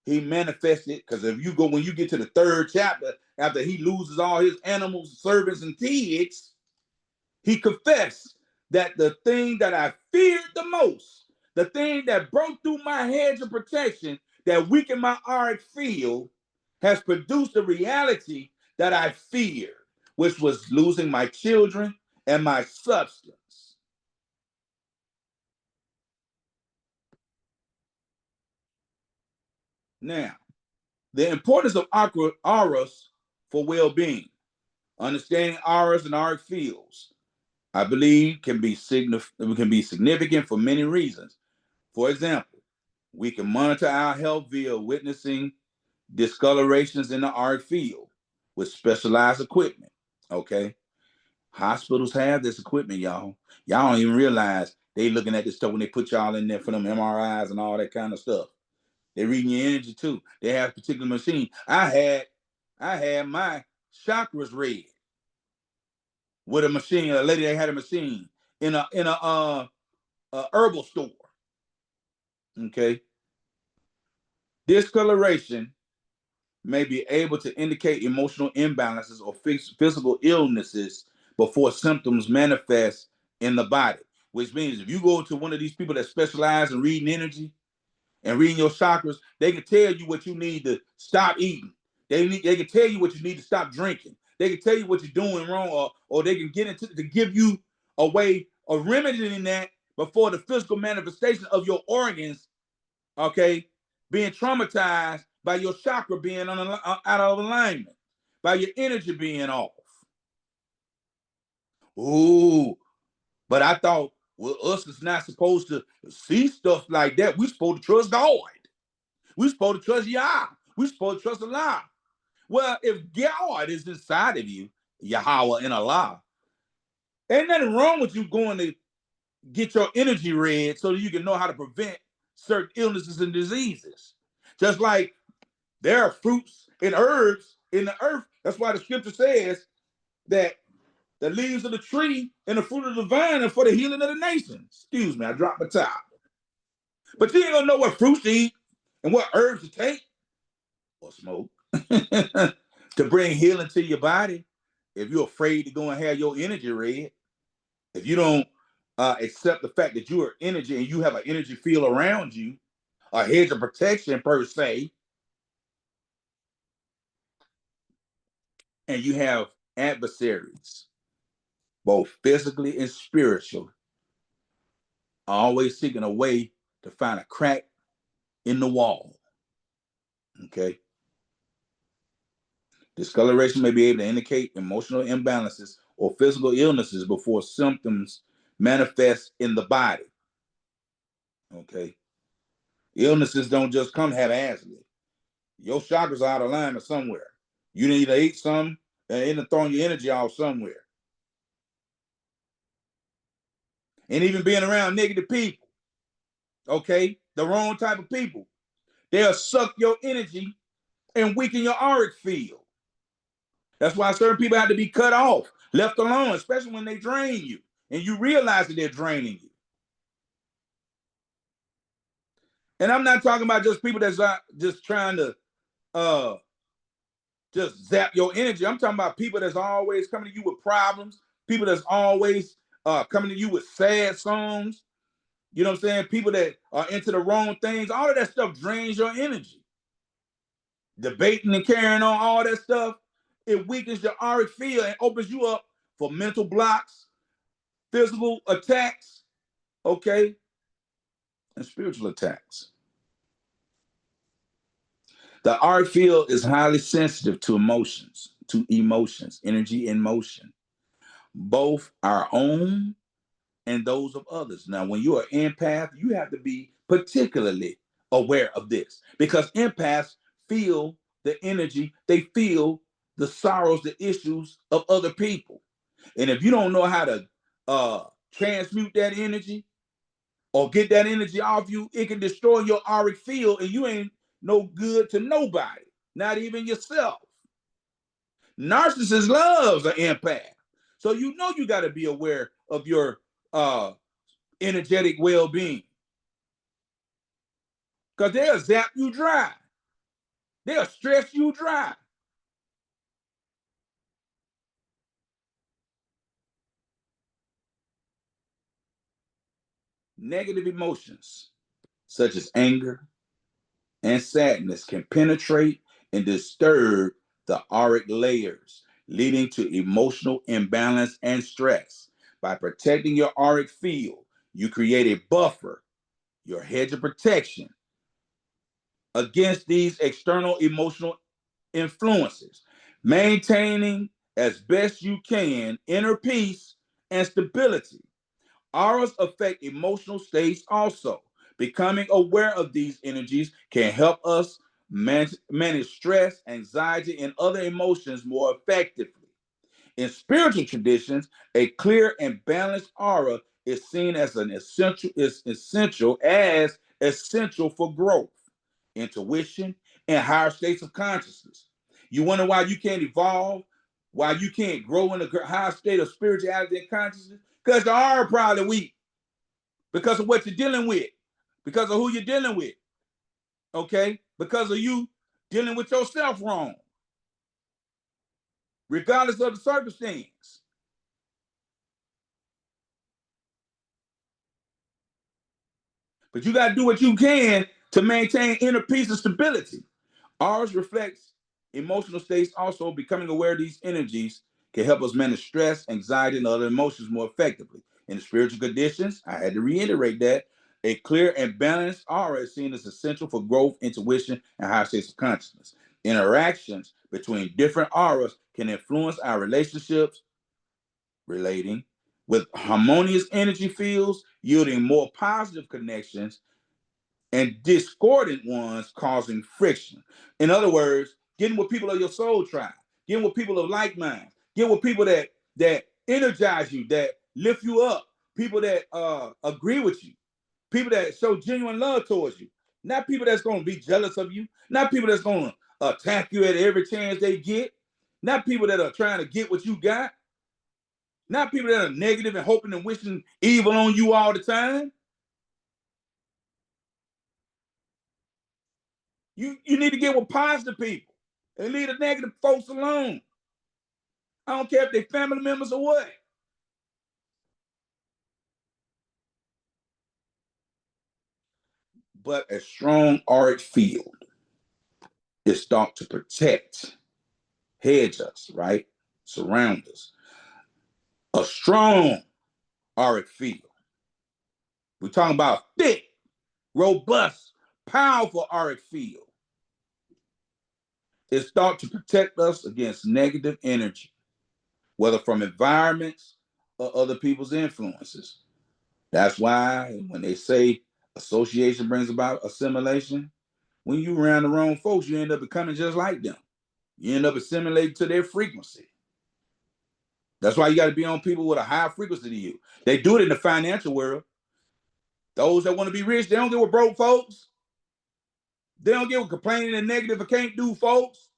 He manifested, because if you go, when you get to the 3rd chapter, after he loses all his animals, servants, and kids, he confessed that the thing that I feared the most, the thing that broke through my hedge of protection, that weakened my auric field, has produced the reality that I feared, which was losing my children and my substance. Now, the importance of auras for well-being. Understanding auras and auric fields, I believe, can be significant for many reasons. For example, we can monitor our health via witnessing discolorations in the auric field with specialized equipment. Okay. Hospitals have this equipment, y'all. Y'all don't even realize they looking at this stuff when they put y'all in there for them MRIs and all that kind of stuff. They're reading your energy too. They have a particular machine. I had my chakras read with a machine. A lady that had a machine in a herbal store. Okay. Discoloration may be able to indicate emotional imbalances or physical illnesses before symptoms manifest in the body. Which means if you go to one of these people that specialize in reading energy and reading your chakras, they can tell you what you need to stop eating. They can tell you what you need to stop drinking. They can tell you what you're doing wrong, or they can get into to give you a way of remedying that before the physical manifestation of your organs, okay, being traumatized by your chakra being out of alignment, by your energy being off. Ooh, but I thought, well, us is not supposed to see stuff like that. We're supposed to trust God. We're supposed to trust Yah. We're supposed to trust Allah. Well, if God is inside of you, Yahweh and Allah, ain't nothing wrong with you going to get your energy read so that you can know how to prevent certain illnesses and diseases. Just like there are fruits and herbs in the earth. That's why the scripture says that the leaves of the tree and the fruit of the vine are for the healing of the nations. Excuse me, I dropped my top. But you ain't gonna know what fruits to eat and what herbs to take or smoke to bring healing to your body. If you're afraid to go and have your energy read, if you don't accept the fact that you are energy and you have an energy field around you, a hedge of protection per se, and you have adversaries, both physically and spiritual, always seeking a way to find a crack in the wall. Okay. Discoloration may be able to indicate emotional imbalances or physical illnesses before symptoms manifest in the body. Okay. Illnesses don't just come haphazardly. Your chakras are out of alignment somewhere. You need to eat some and end up throwing your energy off somewhere. And even being around negative people, okay, the wrong type of people, they'll suck your energy and weaken your auric field. That's why certain people have to be cut off, left alone, especially when they drain you and you realize that they're draining you. And I'm not talking about just people that's just trying to just zap your energy. I'm talking about people that's always coming to you with problems, people that's always coming to you with sad songs. You know what I'm saying? People that are into the wrong things. All of that stuff drains your energy. Debating and carrying on all that stuff, it weakens your auric field and opens you up for mental blocks, physical attacks, okay, and spiritual attacks. The auric field is highly sensitive to emotions, energy and motion, both our own and those of others. Now, when you're an empath, you have to be particularly aware of this because empaths feel the energy, they feel the sorrows, the issues of other people. And if you don't know how to transmute that energy or get that energy off you, it can destroy your auric field and you ain't no good to nobody, not even yourself. Narcissist loves an empath. So you know you got to be aware of your energetic well-being. Because they'll zap you dry. They'll stress you dry. Negative emotions, such as anger and sadness, can penetrate and disturb the auric layers, leading to emotional imbalance and stress. By protecting your auric field, you create a buffer, your hedge of protection, against these external emotional influences, maintaining as best you can inner peace and stability. Auras affect emotional states also. Becoming aware of these energies can help us manage stress, anxiety, and other emotions more effectively. In spiritual traditions, a clear and balanced aura is seen as essential for growth, intuition, and higher states of consciousness. You wonder why you can't evolve, why you can't grow in a higher state of spirituality and consciousness? Because the aura probably weak, because of what you're dealing with, because of who you're dealing with, okay? Because of you dealing with yourself wrong, regardless of the circumstance. But you got to do what you can to maintain inner peace and stability. Ours reflects emotional states. Also, becoming aware of these energies can help us manage stress, anxiety, and other emotions more effectively. In spiritual conditions, I had to reiterate that a clear and balanced aura is seen as essential for growth, intuition, and higher states of consciousness. Interactions between different auras can influence our relationships, relating with harmonious energy fields, yielding more positive connections, and discordant ones causing friction. In other words, getting with people of your soul tribe, getting with people of like mind, getting with people that energize you, that lift you up, people that agree with you, people that show genuine love towards you, not people that's going to be jealous of you, not people that's going to attack you at every chance they get, not people that are trying to get what you got, not people that are negative and hoping and wishing evil on you all the time. You need to get with positive people and leave the negative folks alone. I don't care if they're family members or what. But a strong auric field is thought to protect, hedge us, right? Surround us. A strong auric field. We're talking about thick, robust, powerful auric field. It's thought to protect us against negative energy, whether from environments or other people's influences. That's why when they say association brings about assimilation, when you around the wrong folks, you end up becoming just like them. You end up assimilating to their frequency. That's why you got to be on people with a higher frequency to you. They do it in the financial world. Those that want to be rich, they don't get with broke folks. They don't get with complaining and negative or can't do folks.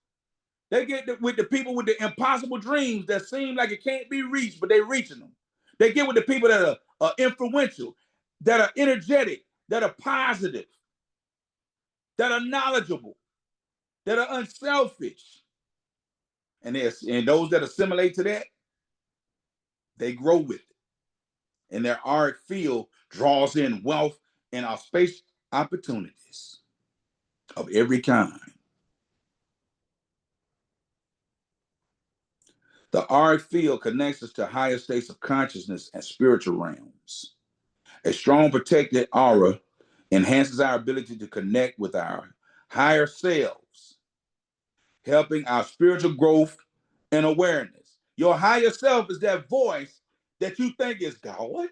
They get with the people with the impossible dreams that seem like it can't be reached, but they're reaching them. They get with the people that are influential, that are energetic, that are positive, that are knowledgeable, that are unselfish. And those that assimilate to that, they grow with it. And their auric field draws in wealth and our space opportunities of every kind. The auric field connects us to higher states of consciousness and spiritual realms. A strong protected aura enhances our ability to connect with our higher selves, helping our spiritual growth and awareness. Your higher self is that voice that you think is God.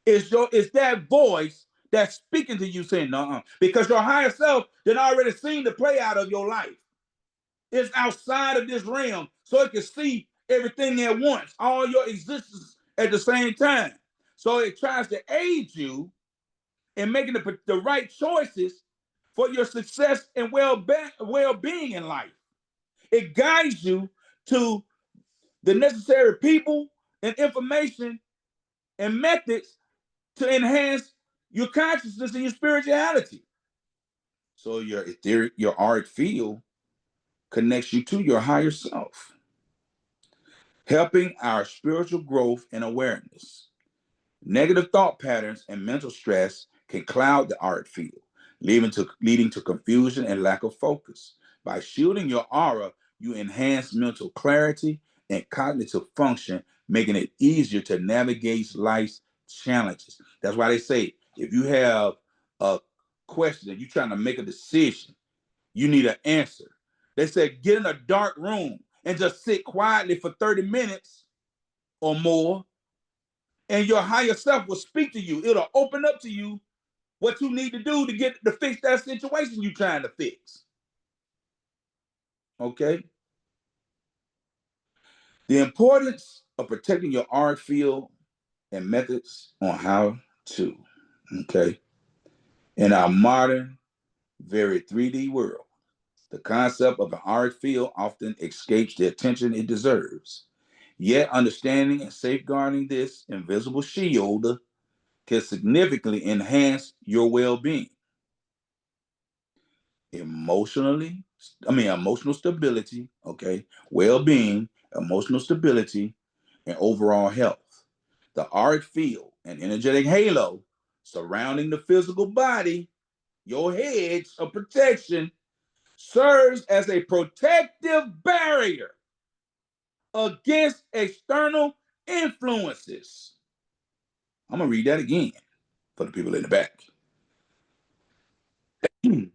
It's that voice that's speaking to you saying, no, because your higher self did already seen the play out of your life. It's outside of this realm, so it can see everything at once, all your existence at the same time. So it tries to aid you in making the right choices for your success and well-being in life. It guides you to the necessary people and information and methods to enhance your consciousness and your spirituality. So your etheric, your auric field connects you to your higher self, helping our spiritual growth and awareness. Negative thought patterns and mental stress can cloud the auric field, leading to confusion and lack of focus. By shielding your aura, you enhance mental clarity and cognitive function, making it easier to navigate life's challenges. That's why they say if you have a question and you're trying to make a decision, you need an answer. They said get in a dark room and just sit quietly for 30 minutes or more, and your higher self will speak to you. It'll open up to you what you need to do to fix that situation you're trying to fix. Okay? The importance of protecting your auric field and methods on how to. Okay? In our modern, very 3D world, the concept of an auric field often escapes the attention it deserves. Yet, understanding and safeguarding this invisible shield can significantly enhance your well-being emotionally, emotional stability, okay, well-being, emotional stability, and overall health. The auric field, an energetic halo surrounding the physical body, your hedge of protection, serves as a protective barrier against external influences. I'm going to read that again for the people in the back.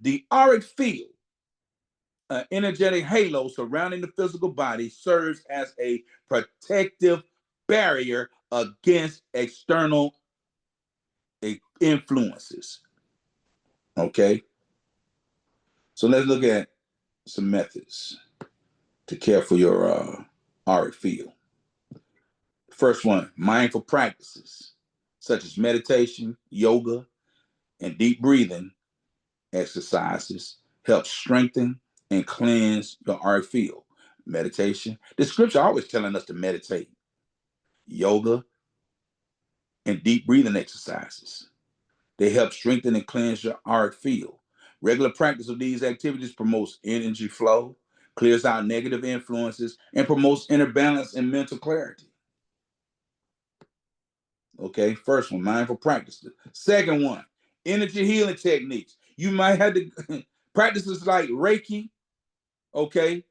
The auric field, an energetic halo surrounding the physical body, serves as a protective barrier against external influences. Okay? So let's look at some methods to care for your auric field. First one, mindful practices such as meditation, yoga, and deep breathing exercises help strengthen and cleanse your auric field. Meditation. The scripture always telling us to meditate. Yoga and deep breathing exercises. They help strengthen and cleanse your auric field. Regular practice of these activities promotes energy flow, clears out negative influences, and promotes inner balance and mental clarity. Okay, first one, mindful practice. Second one, energy healing techniques. You might have to practices like Reiki, okay,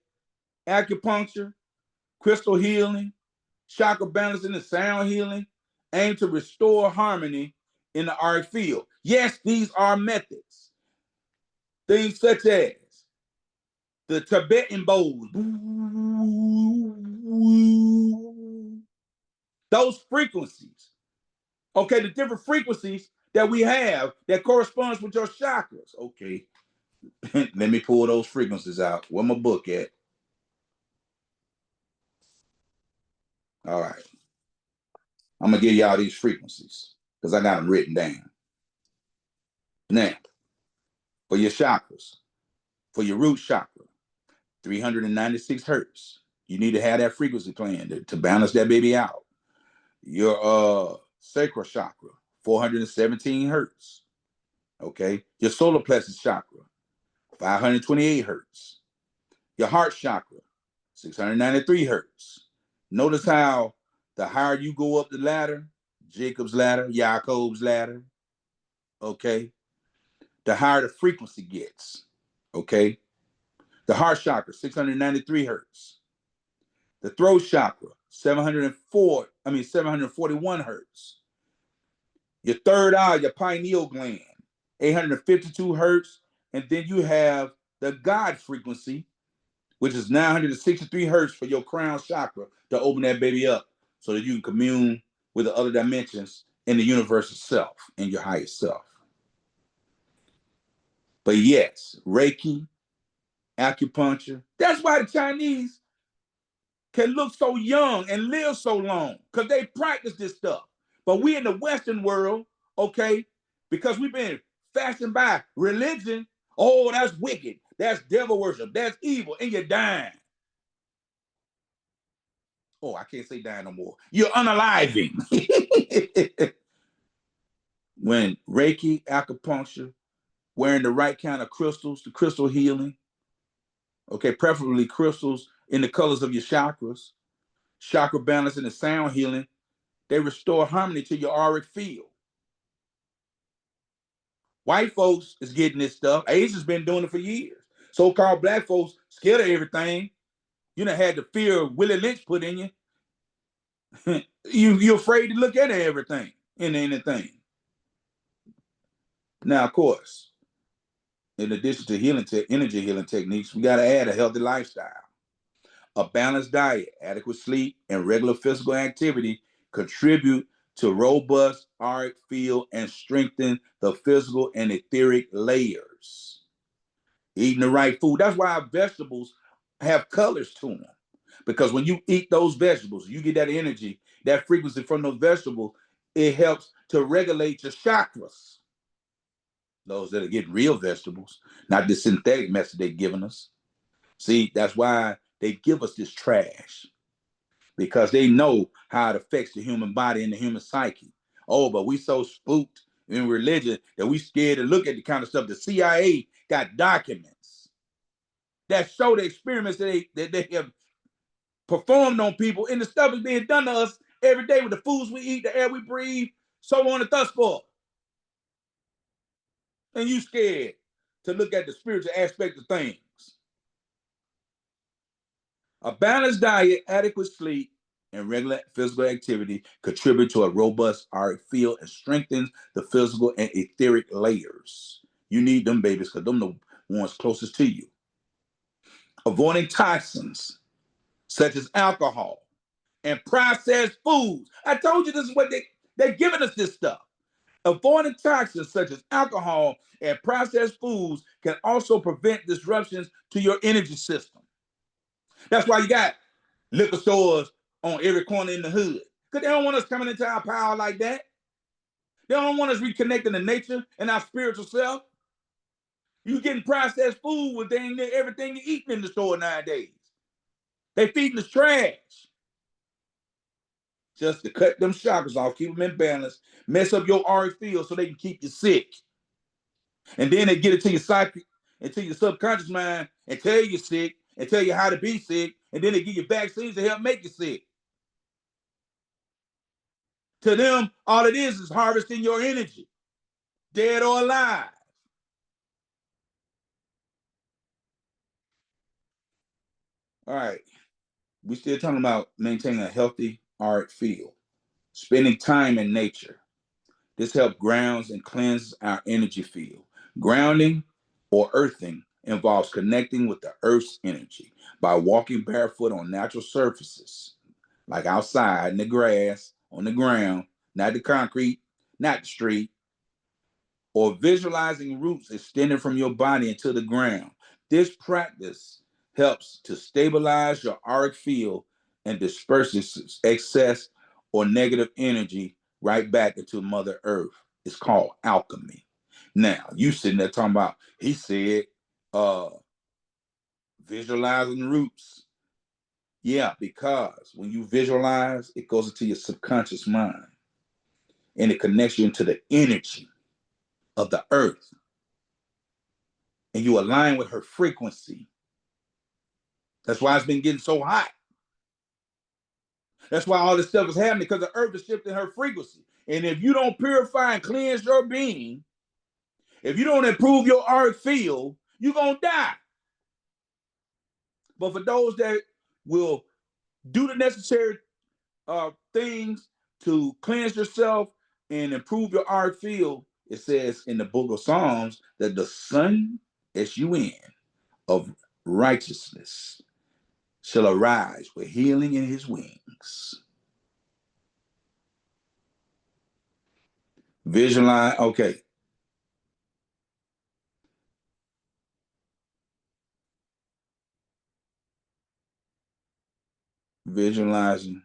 acupuncture, crystal healing, chakra balancing, and sound healing aim to restore harmony in the auric field. Yes, these are methods. Things such as the Tibetan bowls, those frequencies, okay, the different frequencies that we have that corresponds with your chakras. Okay, let me pull those frequencies out. Where my book at? All right. I'm going to give y'all these frequencies because I got them written down. Now, for your chakras, for your root chakra, 396 hertz. You need to have that frequency playing to balance that baby out. Your sacral chakra, 417 hertz. Okay. Your solar plexus chakra, 528 hertz. Your heart chakra, 693 hertz. Notice how the higher you go up the ladder, Jacob's ladder, Jacob's ladder, okay, the higher the frequency gets, okay? The heart chakra, 693 hertz. The throat chakra, 741 hertz. Your third eye, your pineal gland, 852 hertz. And then you have the God frequency, which is 963 hertz for your crown chakra to open that baby up so that you can commune with the other dimensions in the universe itself, in your highest self. But yes, Reiki, acupuncture, that's why the Chinese can look so young and live so long, because they practice this stuff. But we in the Western world, okay, because we've been fashioned by religion, oh, that's wicked, that's devil worship, that's evil, and you're dying. Oh, I can't say dying no more. You're unaliving. When Reiki, acupuncture, wearing the right kind of crystals, the crystal healing, okay, preferably crystals in the colors of your chakras, chakra balancing and sound healing, they restore harmony to your auric field. White folks is getting this stuff. Asians been doing it for years. So-called black folks scared of everything. You done had the fear of Willie Lynch put in you. You're afraid to look at everything and anything. Now, of course, in addition to energy healing techniques, we got to add a healthy lifestyle. A balanced diet, adequate sleep, and regular physical activity contribute to robust auric field and strengthen the physical and etheric layers. Eating the right food. That's why our vegetables have colors to them. Because when you eat those vegetables, you get that energy, that frequency from those vegetables, it helps to regulate your chakras. Those that are getting real vegetables, not the synthetic method they're giving us. See, that's why they give us this trash, because they know how it affects the human body and the human psyche. Oh, but we so spooked in religion that we scared to look at the kind of stuff. The CIA got documents. that show the experiments that they have performed on people, and the stuff is being done to us every day with the foods we eat, the air we breathe, so on and thus forth. And you scared to look at the spiritual aspect of things. A balanced diet, adequate sleep, and regular physical activity contribute to a robust auric field and strengthens the physical and etheric layers. You need them babies because them the ones closest to you. Avoiding toxins such as alcohol and processed foods. I told you this is what they're giving us this stuff. Avoiding toxins such as alcohol and processed foods can also prevent disruptions to your energy system. That's why you got liquor stores on every corner in the hood. Because they don't want us coming into our power like that. They don't want us reconnecting to nature and our spiritual self. You getting processed food with everything you eating in the store nowadays. They feeding us trash. Just to cut them chakras off, keep them in balance, mess up your auric field so they can keep you sick. And then they get it to your psyche, into your subconscious mind, and tell you sick, and tell you how to be sick, and then they give you vaccines to help make you sick. To them, all it is harvesting your energy, dead or alive. All right, we still talking about maintaining a healthy auric field, spending time in nature. This helps grounds and cleanse our energy field. Grounding or earthing involves connecting with the earth's energy by walking barefoot on natural surfaces, like outside in the grass, on the ground, not the concrete, not the street, or visualizing roots extending from your body into the ground. This practice helps to stabilize your auric field and disperses excess or negative energy right back into Mother Earth. It's called alchemy. Now, you sitting there talking about, he said, visualizing roots. Yeah, because when you visualize, it goes into your subconscious mind and it connects you into the energy of the earth. And you align with her frequency. That's why it's been getting so hot. That's why all this stuff is happening, because the earth is shifting her frequency. And if you don't purify and cleanse your being, if you don't improve your auric field, you're going to die. But for those that will do the necessary things to cleanse yourself and improve your auric field, it says in the book of Psalms that the sun, S-U-N, of righteousness shall arise with healing in his wings. Visualize, okay. Visualizing.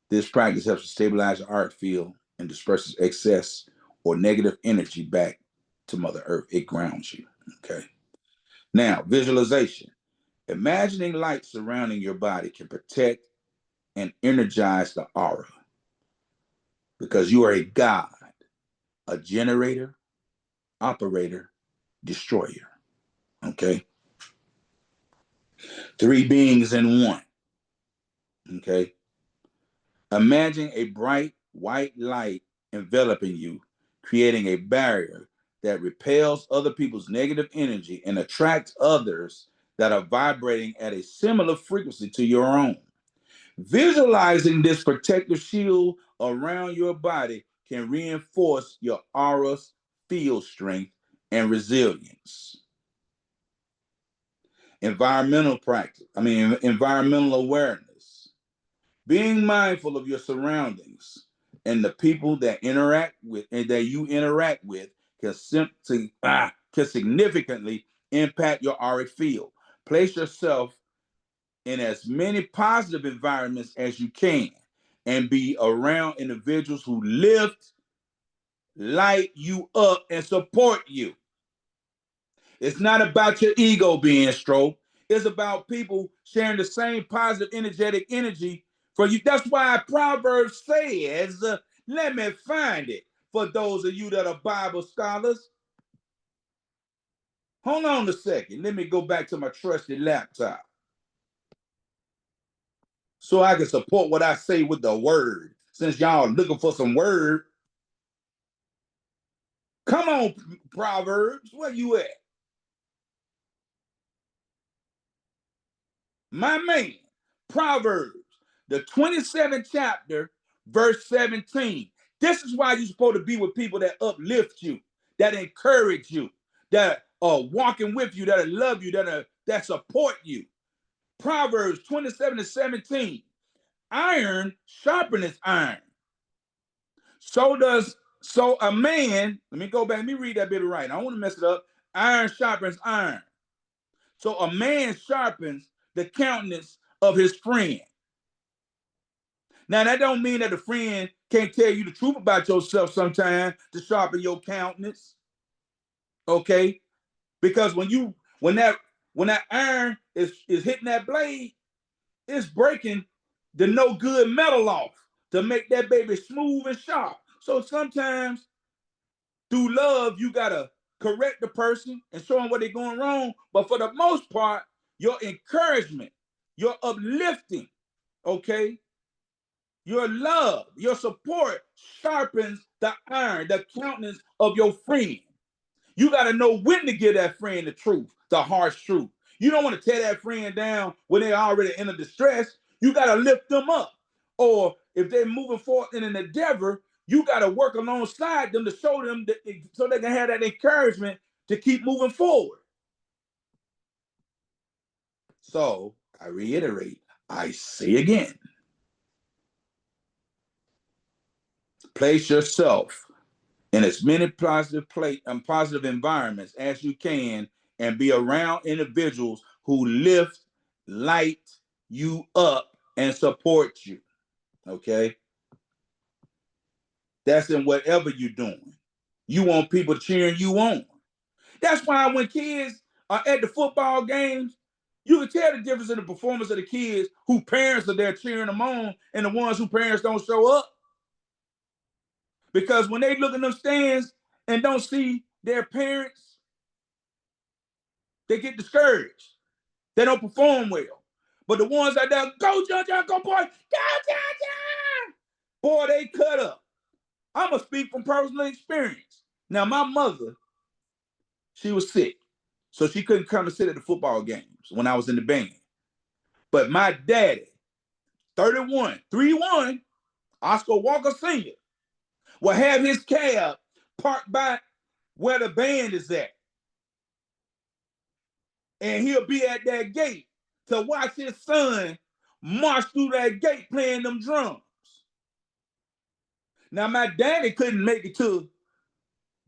This practice helps to stabilize your auric field and disperses excess or negative energy back to Mother Earth. It grounds you, okay? Now, visualization. Imagining light surrounding your body can protect and energize the aura because you are a God, a generator, operator, destroyer, okay? Three beings in one, okay? Imagine a bright white light enveloping you, creating a barrier that repels other people's negative energy and attracts others that are vibrating at a similar frequency to your own. Visualizing this protective shield around your body can reinforce your aura's field strength and resilience. Environmental awareness. Being mindful of your surroundings and the people that you interact with can significantly impact your auric field. Place yourself in as many positive environments as you can and be around individuals who lift, light you up, and support you. It's not about your ego being stroked. It's about people sharing the same positive, energetic energy for you. That's why Proverbs says, let me find it for those of you that are Bible scholars. Hold on a second. Let me go back to my trusty laptop so I can support what I say with the word. Since y'all looking for some word, come on, Proverbs, where you at? My man, Proverbs, the 27th chapter, verse 17. This is why you're supposed to be with people that uplift you, that encourage you, that are walking with you, that love you, that support you. Proverbs 27:17. Iron sharpeneth iron. So a man, let me go back, let me read that bit right. I don't want to mess it up. Iron sharpens iron. So a man sharpens the countenance of his friend. Now, that don't mean that a friend can't tell you the truth about yourself sometimes to sharpen your countenance. Okay? Because when that iron is hitting that blade, it's breaking the no good metal off to make that baby smooth and sharp. So sometimes through love, you gotta correct the person and show them what they're going wrong. But for the most part, your encouragement, your uplifting, okay, your love, your support sharpens the iron, the countenance of your friend. You got to know when to give that friend the truth, the harsh truth. You don't want to tear that friend down when they're already in a distress. You got to lift them up. Or if they're moving forward in an endeavor, you got to work alongside them to show them that, so they can have that encouragement to keep moving forward. So I reiterate, I say again, place yourself in as many positive environments as you can and be around individuals who lift, light you up, and support you. Okay? That's in whatever you're doing. You want people cheering you on. That's why when kids are at the football games, you can tell the difference in the performance of the kids who parents are there cheering them on and the ones who parents don't show up. Because when they look in them stands and don't see their parents, they get discouraged. They don't perform well. But the ones that go, John, go, boy, go, John. Boy, they cut up. I'm going to speak from personal experience. Now, my mother, she was sick. So she couldn't come and sit at the football games when I was in the band. But my daddy, 31, 3-1, Oscar Walker Sr., will have his cab parked by where the band is at. And he'll be at that gate to watch his son march through that gate playing them drums. Now, my daddy couldn't make it to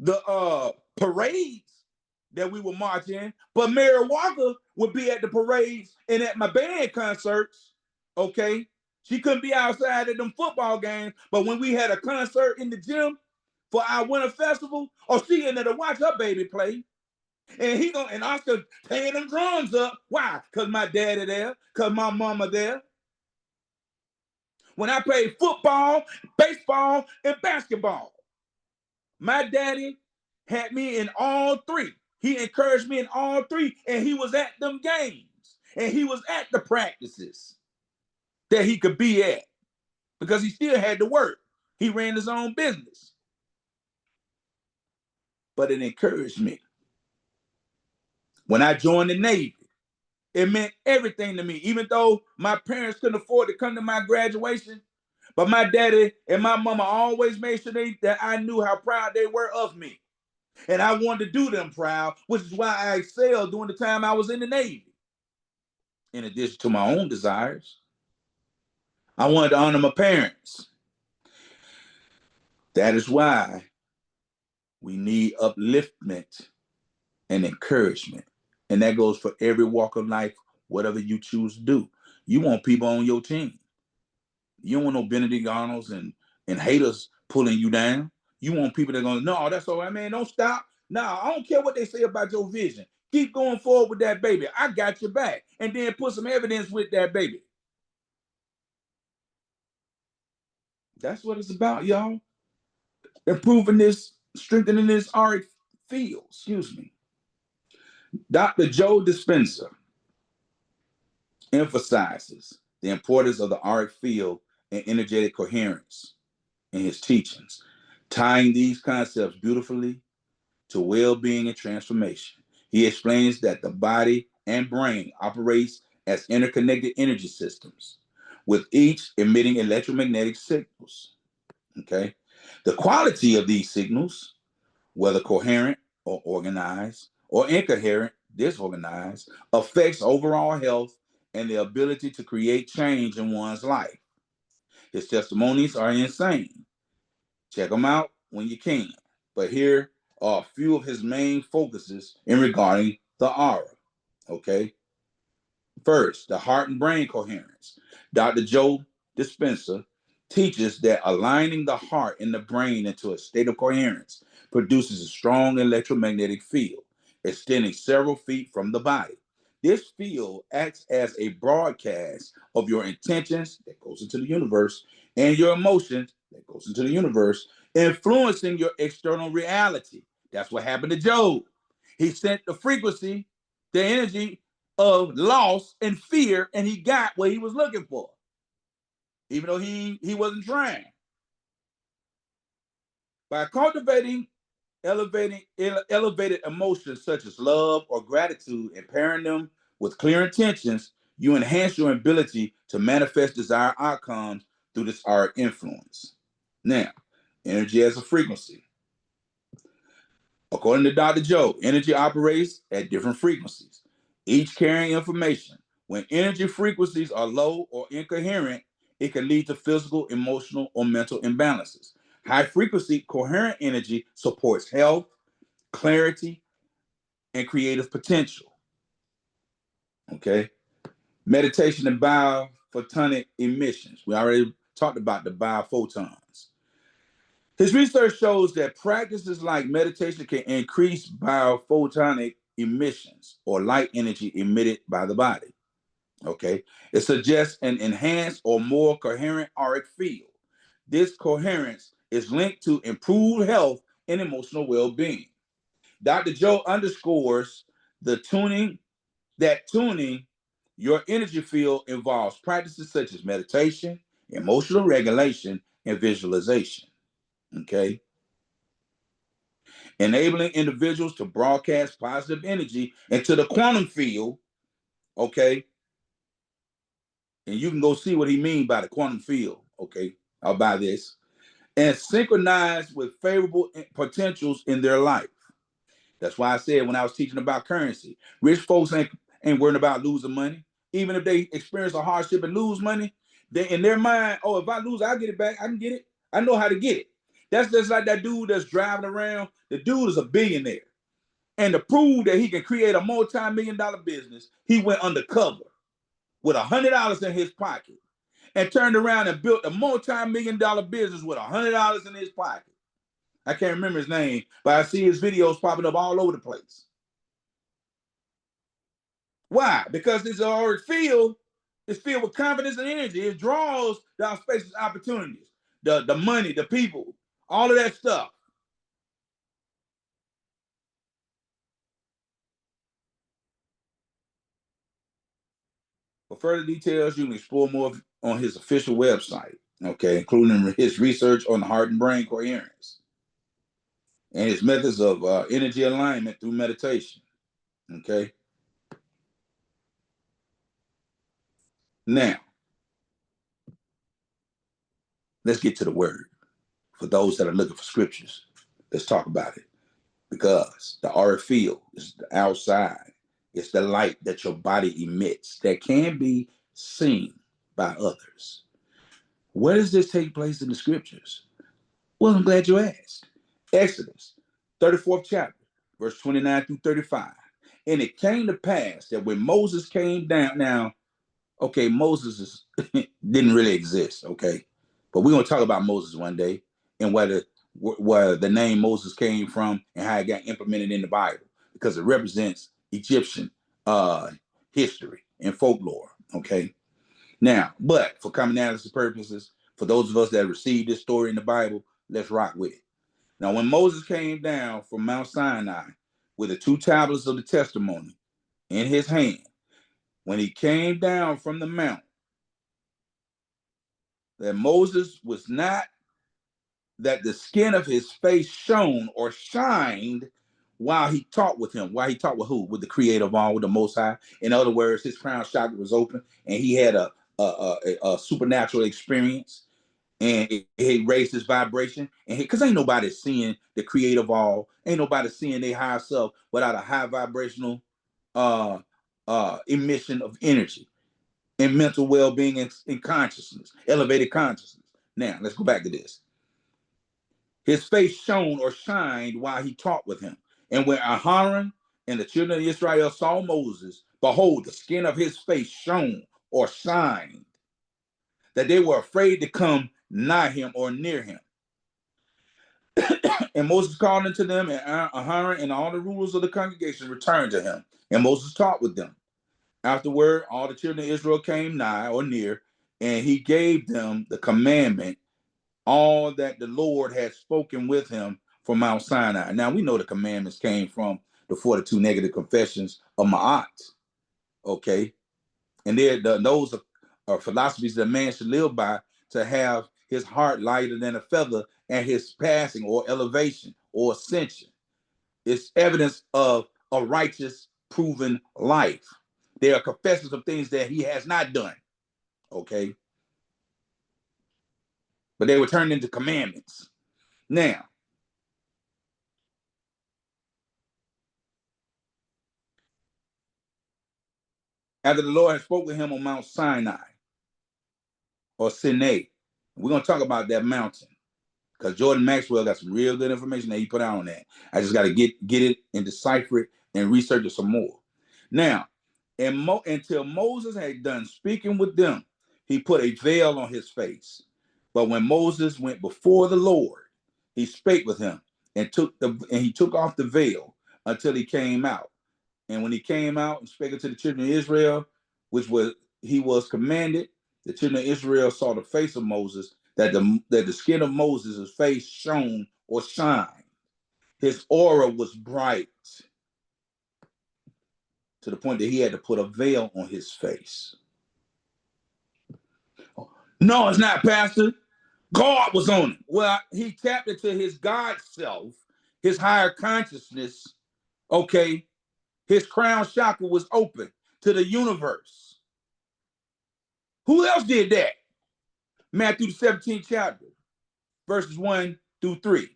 the parades that we would march in, but Mary Walker would be at the parades and at my band concerts, okay? She couldn't be outside at them football games, but when we had a concert in the gym for our winter festival, she in there to watch her baby play. And Oscar playing them drums up. Why? Because my daddy there, because my mama there. When I played football, baseball, and basketball, my daddy had me in all three. He encouraged me in all three, and he was at them games, and he was at the practices that he could be at because he still had to work. He ran his own business. But it encouraged me. When I joined the Navy, it meant everything to me, even though my parents couldn't afford to come to my graduation. But my daddy and my mama always made sure that I knew how proud they were of me. And I wanted to do them proud, which is why I excelled during the time I was in the Navy. In addition to my own desires, I wanted to honor my parents. That is why we need upliftment and encouragement. And that goes for every walk of life, whatever you choose to do. You want people on your team. You don't want no Benedict Arnolds and haters pulling you down. You want people that are going, no, that's all right, man. Don't stop. No, I don't care what they say about your vision. Keep going forward with that baby. I got your back. And then put some evidence with that baby. That's what it's about, y'all. Improving this, strengthening this Auric field. Excuse me. Dr. Joe Dispenza emphasizes the importance of the auric field and energetic coherence in his teachings, tying these concepts beautifully to well-being and transformation. He explains that the body and brain operates as interconnected energy systems, with each emitting electromagnetic signals. Okay, the quality of these signals, whether coherent or organized or incoherent, disorganized, affects overall health and the ability to create change in one's life. His testimonies are insane. Check them out when you can. But here are a few of his main focuses in regarding the aura. Okay. First, the heart and brain coherence. Dr. Joe Dispenza teaches that aligning the heart and the brain into a state of coherence produces a strong electromagnetic field extending several feet from the body. This field acts as a broadcast of your intentions that goes into the universe and your emotions that goes into the universe, influencing your external reality. That's what happened to Job. He sent the frequency, the energy of loss and fear, and he got what he was looking for, even though he wasn't trying. By cultivating elevated emotions such as love or gratitude and pairing them with clear intentions, you enhance your ability to manifest desired outcomes through this art influence. Now, energy as a frequency. According to Dr. Joe, energy operates at different frequencies, each carrying information. When energy frequencies are low or incoherent, it can lead to physical, emotional, or mental imbalances. High frequency, coherent energy supports health, clarity, and creative potential. Okay. Meditation and biophotonic emissions. We already talked about the biophotons. His research shows that practices like meditation can increase biophotonic emissions or light energy emitted by the body. Okay. It suggests an enhanced or more coherent auric field. This coherence is linked to improved health and emotional well-being. Dr. Joe underscores tuning your energy field involves practices such as meditation, emotional regulation, and visualization. Okay. Enabling individuals to broadcast positive energy into the quantum field. Okay. And you can go see what he means by the quantum field. Okay. I'll buy this. And synchronize with favorable potentials in their life. That's why I said when I was teaching about currency, rich folks ain't worried about losing money. Even if they experience a hardship and lose money, they in their mind, oh, if I lose, I'll get it back. I can get it. I know how to get it. That's just like that dude that's driving around. The dude is a billionaire. And to prove that he can create a multi-million-dollar business, he went undercover with $100 in his pocket and turned around and built a multi-million-dollar business with $100 in his pocket. I can't remember his name, but I see his videos popping up all over the place. Why? Because this auric field is filled with confidence and energy. It draws the auspicious opportunities, the money, the people, all of that stuff. For further details, you can explore more on his official website, okay, including his research on the heart and brain coherence and his methods of energy alignment through meditation, okay? Now, let's get to the word. For those that are looking for scriptures, let's talk about it. Because the auric field is the outside. It's the light that your body emits that can be seen by others. Where does this take place in the scriptures? Well, I'm glad you asked. Exodus, 34th chapter, verse 29 through 35. And it came to pass that when Moses came down, now, okay, Moses didn't really exist, okay? But we're going to talk about Moses one day and where the name Moses came from and how it got implemented in the Bible because it represents Egyptian history and folklore, okay? Now, but for commonality purposes, for those of us that received this story in the Bible, let's rock with it. Now, when Moses came down from Mount Sinai with the 2 tablets of the testimony in his hand, when he came down from the mount, that Moses was not, that the skin of his face shone or shined while he talked with him. While he talked with who? With the creator of all, with the Most High. In other words, his crown chakra was open and he had a supernatural experience, and it raised his vibration. And because ain't nobody seeing the creator of all, ain't nobody seeing their higher self without a high vibrational emission of energy and mental well-being and consciousness, elevated consciousness. Now, let's go back to this. His face shone or shined while he talked with him. And when Aharon and the children of Israel saw Moses, behold, the skin of his face shone or shined, that they were afraid to come nigh him or near him. And Moses called unto them, and Aharon and all the rulers of the congregation returned to him. And Moses talked with them. Afterward, all the children of Israel came nigh or near, and he gave them the commandment, all that the Lord had spoken with him from Mount Sinai. Now, we know the commandments came from the 42 negative confessions of Ma'at, okay? And those are philosophies that man should live by, to have his heart lighter than a feather and his passing or elevation or ascension. It's evidence of a righteous, proven life. They are confessions of things that he has not done, okay? But they were turned into commandments. Now, after the Lord had spoken with him on Mount Sinai, or Sinai, we're going to talk about that mountain, because Jordan Maxwell got some real good information that he put out on that. I just got to get it and decipher it and research it some more. Now, until Moses had done speaking with them, he put a veil on his face. But when Moses went before the Lord, he spake with him and he took off the veil until he came out. And when he came out and spake unto the children of Israel, he was commanded, the children of Israel saw the face of Moses, that the skin of Moses' face shone or shined. His aura was bright, to the point that he had to put a veil on his face. No, it's not, Pastor. God was on him. Well, he tapped into his God self, his higher consciousness, okay? His crown chakra was open to the universe. Who else did that? Matthew the 17th chapter, verses 1 through 3.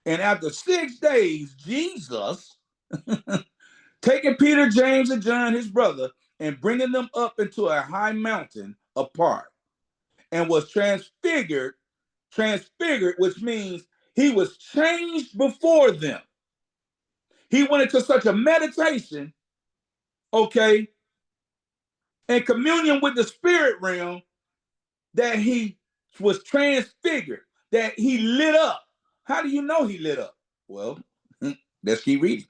And after 6 days, Jesus, taking Peter, James, and John, his brother, and bringing them up into a high mountain apart, and was transfigured, which means he was changed before them. He went into such a meditation, okay, and communion with the spirit realm, that he was transfigured, that he lit up. How do you know he lit up? Well, let's keep reading.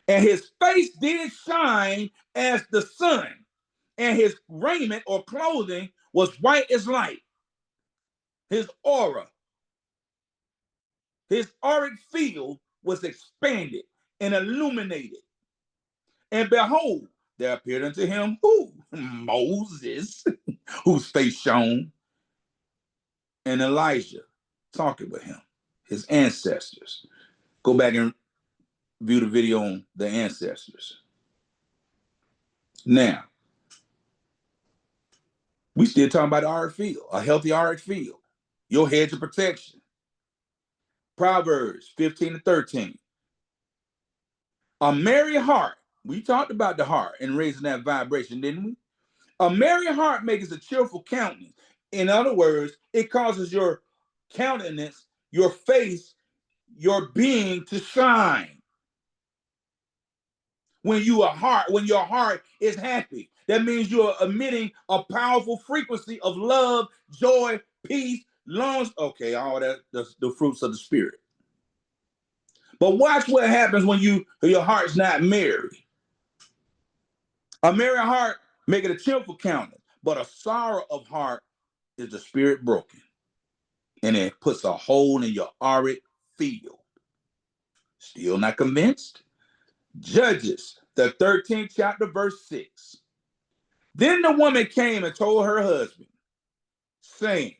And his face did shine as the sun, and his raiment or clothing was white as light. His aura, his auric field was expanded and illuminated. And behold, there appeared unto him who? Moses, whose face shone, and Elijah talking with him, his ancestors. Go back and view the video on the ancestors. Now, we still talking about the auric field, a healthy auric field, your hedge of protection. Proverbs 15-13. A merry heart. We talked about the heart and raising that vibration, didn't we? A merry heart makes a cheerful countenance. In other words, it causes your countenance, your face, your being to shine. When your heart is happy, that means you are emitting a powerful frequency of love, joy, peace, longs. Okay, all that, the fruits of the spirit. But watch what happens when your heart's not merry. A merry heart make it a cheerful countenance, but a sorrow of heart is the spirit broken, and it puts a hole in your auric field. Still not convinced? Judges, the 13th chapter, verse 6. Then the woman came and told her husband, saying,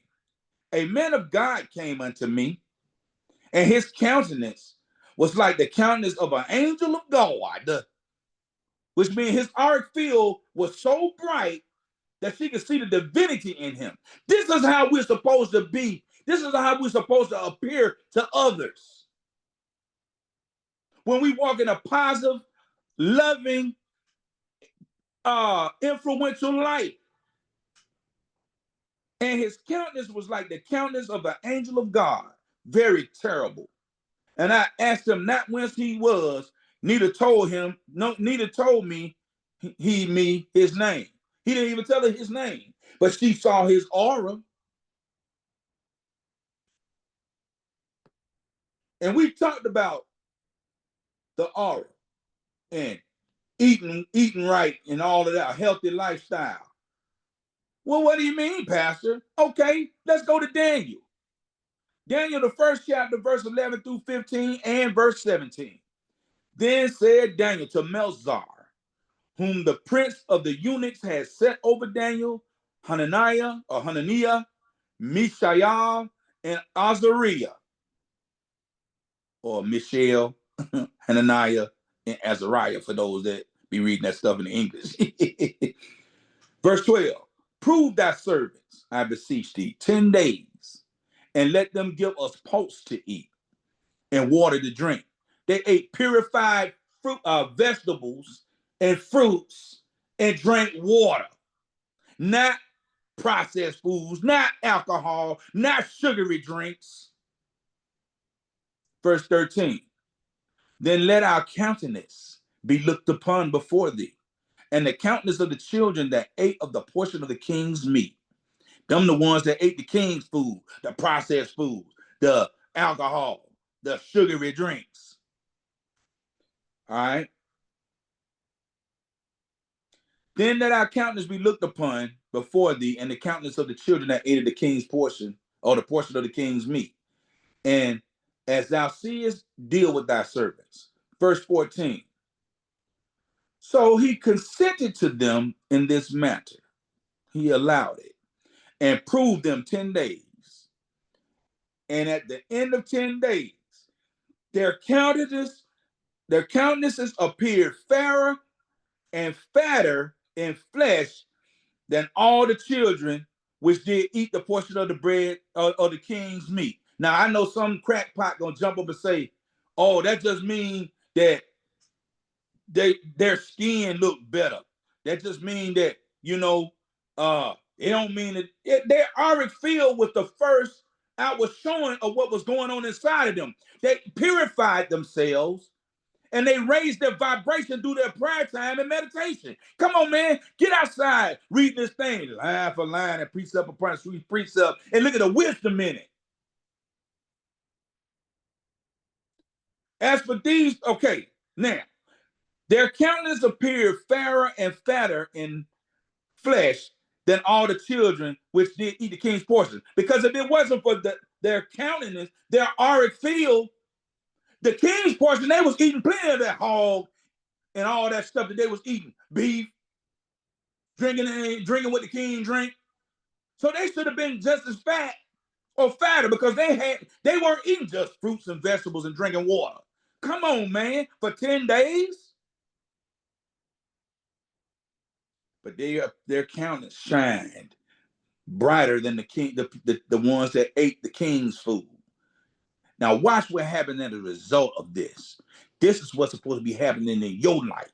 a man of God came unto me, and his countenance was like the countenance of an angel of God, which means his auric field was so bright that she could see the divinity in him. This is how we're supposed to be. This is how we're supposed to appear to others. When we walk in a positive, loving, influential light. And his countenance was like the countenance of an angel of God, very terrible. And I asked him not whence he was, neither told me his name. He didn't even tell her his name, but she saw his aura. And we talked about the aura and eating right and all of that, a healthy lifestyle. Well, what do you mean, Pastor? Okay, let's go to Daniel. Daniel, the first chapter, verse 11 through 15 and verse 17. Then said Daniel to Melzar, whom the prince of the eunuchs had set over Daniel, Hananiah, Mishael, and Azariah, or Mishael, Hananiah, and Azariah, for those that be reading that stuff in English. Verse 12, prove thy servants, I beseech thee, 10 days, and let them give us pulse to eat and water to drink. They ate purified fruit, vegetables and fruits and drank water, not processed foods, not alcohol, not sugary drinks. Verse 13, then let our countenance be looked upon before thee, and the countenance of the children that ate of the portion of the king's meat. Them the ones that ate the king's food, the processed food, the alcohol, the sugary drinks. All right. Then let our countenance be looked upon before thee, and the countenance of the children that ate of the king's portion, or the portion of the king's meat. And as thou seest, deal with thy servants. Verse 14. So he consented to them in this matter. He allowed it and proved them 10 days. And at the end of 10 days, their countenances appeared fairer and fatter in flesh than all the children which did eat the portion of the bread of the king's meat. Now, I know some crackpot gonna jump up and say, oh, that just means that their skin look better. That just means that, it don't mean that they're already filled with the first outward showing of what was going on inside of them. They purified themselves and they raised their vibration through their prayer time and meditation. Come on, man. Get outside. Read this thing line for line and precept upon precept, and look at the wisdom in it. As for these, okay, now, their countenance appeared fairer and fatter in flesh than all the children which did eat the king's portion. Because if it wasn't for their countenance, their auric field, the king's portion, they was eating plenty of that hog and all that stuff that they was eating. Beef, drinking what the king drank. So they should have been just as fat or fatter because they weren't eating just fruits and vegetables and drinking water. Come on, man, for 10 days. But their countenance shined brighter than the king, the ones that ate the king's food. Now watch what happened as a result of this. This is what's supposed to be happening in your life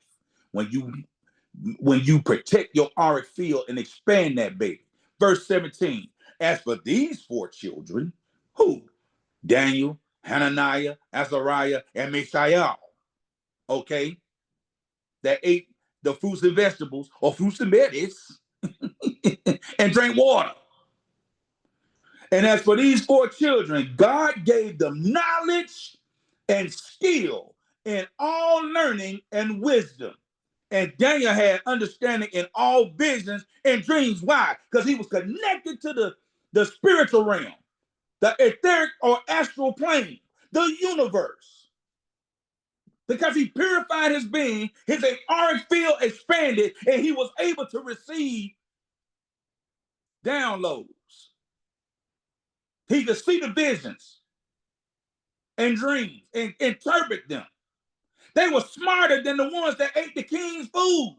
when you protect your auric field and expand that baby. Verse 17. As for these 4 children, who? Daniel, Hananiah, Azariah, and Mishael. Okay, that ate the fruits and vegetables or fruits and berries and drank water. And as for these 4 children, God gave them knowledge and skill in all learning and wisdom. And Daniel had understanding in all visions and dreams. Why? Because he was connected to the spiritual realm, the etheric or astral plane, the universe. Because he purified his being, his auric field expanded, and he was able to receive downloads. He could see the visions and dreams and interpret them. They were smarter than the ones that ate the king's food.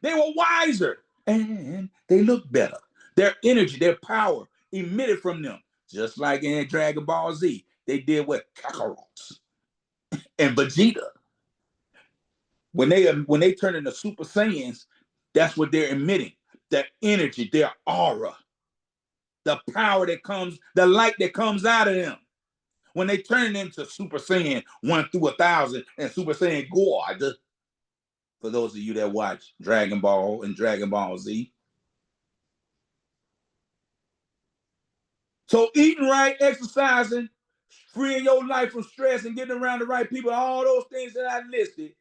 They were wiser, and they looked better. Their energy, their power emitted from them. Just like in Dragon Ball Z, they did what Kakarot and Vegeta. When they turn into Super Saiyans, that's what they're emitting. Their energy, their aura, the power that comes, the light that comes out of them. When they turn into Super Saiyan 1 through 1,000 and Super Saiyan God, for those of you that watch Dragon Ball and Dragon Ball Z. So eating right, exercising, freeing your life from stress and getting around the right people, all those things that I listed,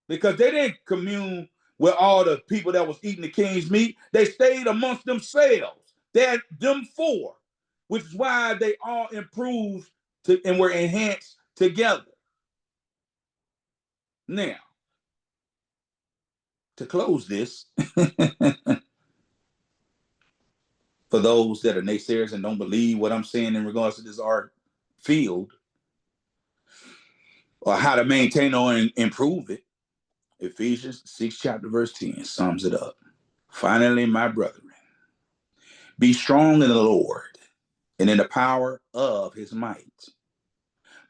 because they didn't commune with all the people that was eating the king's meat. They stayed amongst themselves. They had them four, which is why they all improved and were enhanced together. Now, to close this, for those that are naysayers and don't believe what I'm saying in regards to this art field, or how to maintain or improve it, Ephesians 6 chapter verse 10 sums it up. Finally, my brethren, be strong in the Lord and in the power of his might.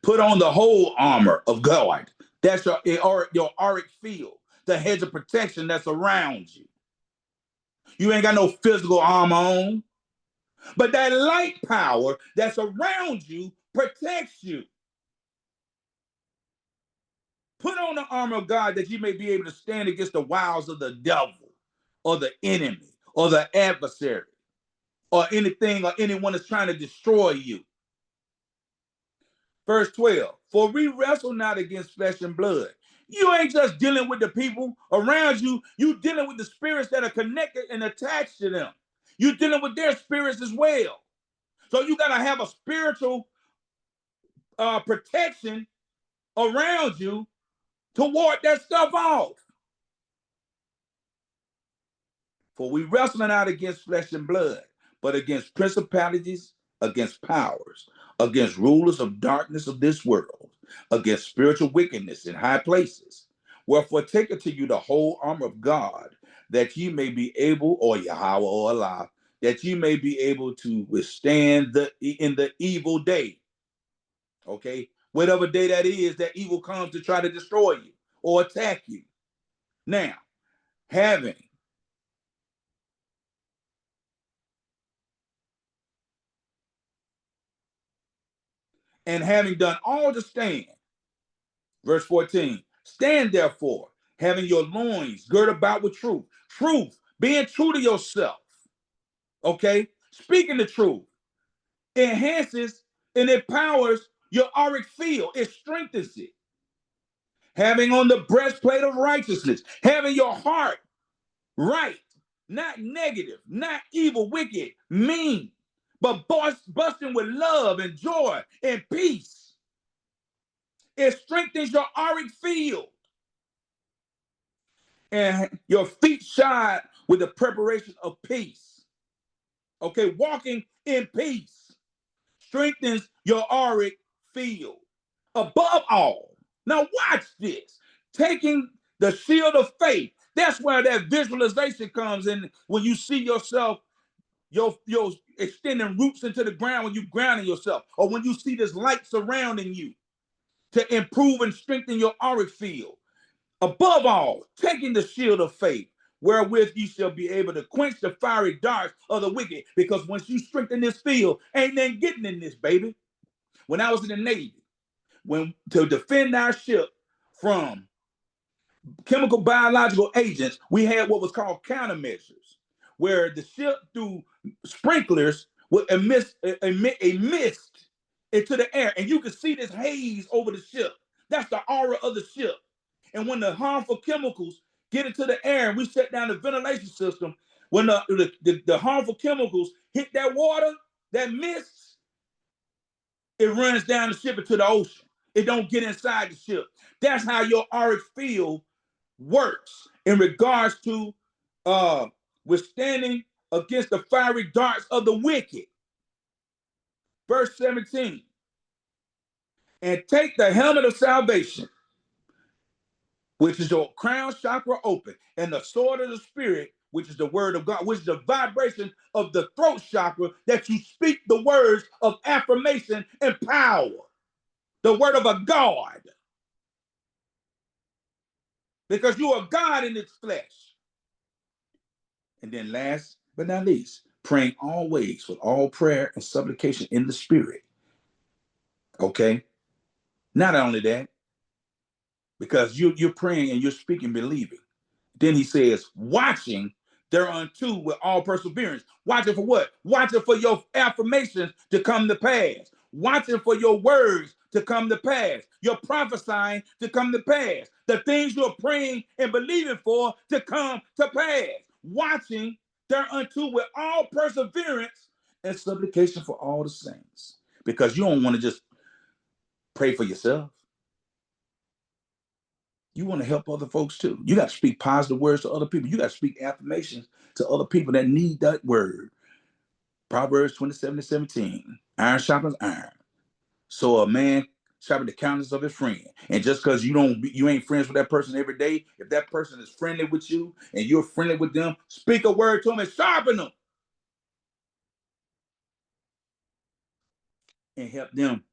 Put on the whole armor of God. That's your auric field, the hedge of protection that's around you. You ain't got no physical armor on, but that light power that's around you protects you. Put on the armor of God that you may be able to stand against the wiles of the devil or the enemy or the adversary or anything or anyone that's trying to destroy you. Verse 12, for we wrestle not against flesh and blood. You ain't just dealing with the people around you. You dealing with the spirits that are connected and attached to them. You're dealing with their spirits as well. So you got to have a spiritual protection around you to ward that stuff off. For we wrestle not against flesh and blood, but against principalities, against powers, against rulers of darkness of this world, against spiritual wickedness in high places. Wherefore take unto you the whole armor of God, that ye may be able, or Yahweh or Allah, that ye may be able to withstand in the evil day. Okay? Whatever day that is, that evil comes to try to destroy you or attack you. Now, having done all to stand. Verse 14, stand therefore, having your loins girt about with truth. Truth, being true to yourself. Okay? Speaking the truth enhances and empowers your auric field. It strengthens it. Having on the breastplate of righteousness, having your heart right, not negative, not evil, wicked, mean, but busting with love and joy and peace. It strengthens your auric field. And your feet shod with the preparation of peace. Okay, walking in peace strengthens your auric field. Above all, now watch this, taking the shield of faith. That's where that visualization comes in, when you see yourself, your extending roots into the ground, when you grounding yourself, or when you see this light surrounding you to improve and strengthen your auric field. Above all, taking the shield of faith, wherewith you shall be able to quench the fiery darts of the wicked. Because once you strengthen this field, ain't nothing getting in this, baby. When I was in the Navy, to defend our ship from chemical biological agents, we had what was called countermeasures, where the ship, through sprinklers, would emit a mist into the air, and you could see this haze over the ship. That's the aura of the ship. And when the harmful chemicals get into the air and we shut down the ventilation system, when the harmful chemicals hit that water, that mist, it runs down the ship into the ocean. It don't get inside the ship. That's how your auric field works in regards to withstanding against the fiery darts of the wicked. Verse 17. And take the helmet of salvation, which is your crown chakra open, and the sword of the spirit, which is the word of God, which is the vibration of the throat chakra, that you speak the words of affirmation and power. The word of a God. Because you are God in its flesh. And then last but not least, praying always with all prayer and supplication in the spirit. Okay? Not only that, because you're praying and you're speaking, believing. Then he says, watching thereunto with all perseverance. Watching for what? Watching for your affirmations to come to pass. Watching for your words to come to pass. Your prophesying to come to pass. The things you're praying and believing for to come to pass. Watching thereunto with all perseverance and supplication for all the saints. Because you don't want to just pray for yourself. You want to help other folks too. You got to speak positive words to other people. You got to speak affirmations to other people that need that word. Proverbs 27:17. Iron sharpens iron. So a man sharpens the countenance of his friend. And just because you ain't friends with that person every day, if that person is friendly with you and you're friendly with them, speak a word to them and sharpen them. And help them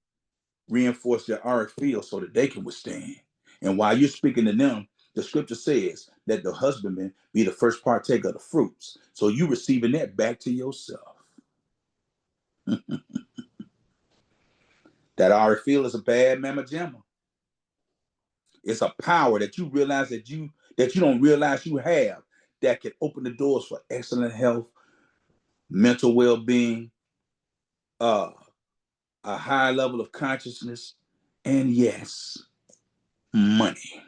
reinforce their auric field so that they can withstand. And while you're speaking to them, the scripture says that the husbandman be the first partaker of the fruits. So you receiving that back to yourself. That auric field is a bad mamma jamma. It's a power that you realize that you don't realize you have, that can open the doors for excellent health, mental well-being, a high level of consciousness, and yes, money.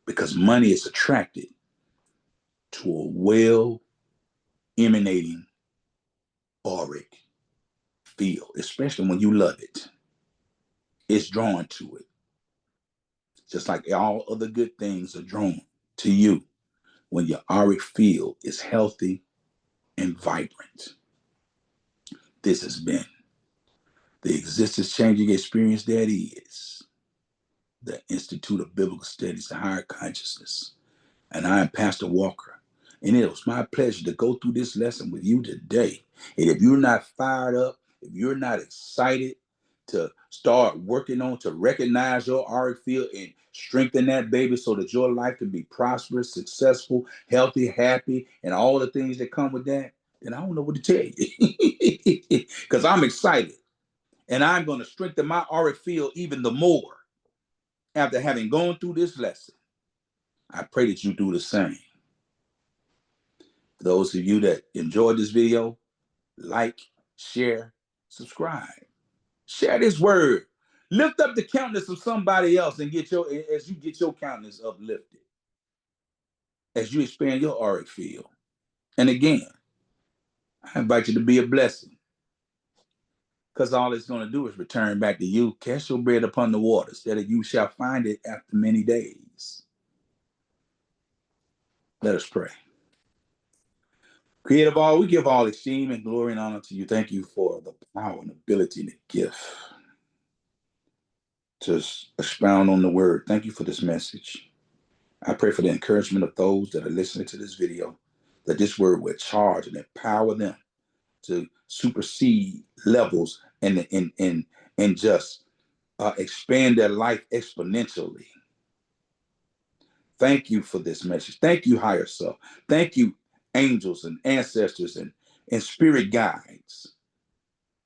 Because money is attracted to a well emanating auric field, especially when you love it. It's drawn to it. Just like all other good things are drawn to you when your auric field is healthy and vibrant. This has been the existence changing experience that is the Institute of Biblical Studies and Higher Consciousness. And I am Pastor Walker. And it was my pleasure to go through this lesson with you today. And if you're not fired up, if you're not excited to start working on to recognize your auric field and strengthen that baby so that your life can be prosperous, successful, healthy, happy, and all the things that come with that, then I don't know what to tell you. Because I'm excited. And I'm going to strengthen my auric field even the more after having gone through this lesson. I pray that you do the same. For those of you that enjoyed this video, like, share, subscribe. Share this word. Lift up the countenance of somebody else and as you get your countenance uplifted. As you expand your auric field. And again, I invite you to be a blessing. Because all it's going to do is return back to you. Cast your bread upon the waters, that you shall find it after many days. Let us pray. Creator of all, we give all esteem and glory and honor to you. Thank you for the power and ability and the gift to expound on the word. Thank you for this message. I pray for the encouragement of those that are listening to this video, that this word will charge and empower them to supersede levels and just expand their life exponentially. Thank you for this message. Thank you, higher self. Thank you, angels and ancestors and spirit guides.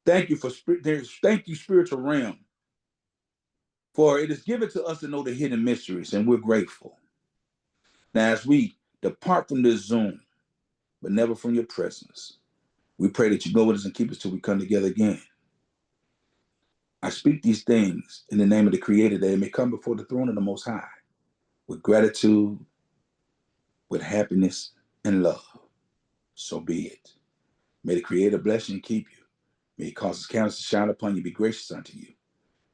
Thank you thank you, spiritual realm, for it is given to us to know the hidden mysteries, and we're grateful. Now, as we depart from this Zoom, but never from your presence, we pray that you go with us and keep us till we come together again. I speak these things in the name of the Creator, that it may come before the throne of the Most High, with gratitude, with happiness, and love. So be it. May the Creator bless you and keep you. May He cause His countenance to shine upon you, be gracious unto you.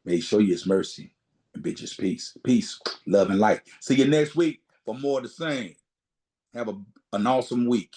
May he show you his mercy and bid you peace. Peace, love, and light. See you next week for more of the same. Have an awesome week.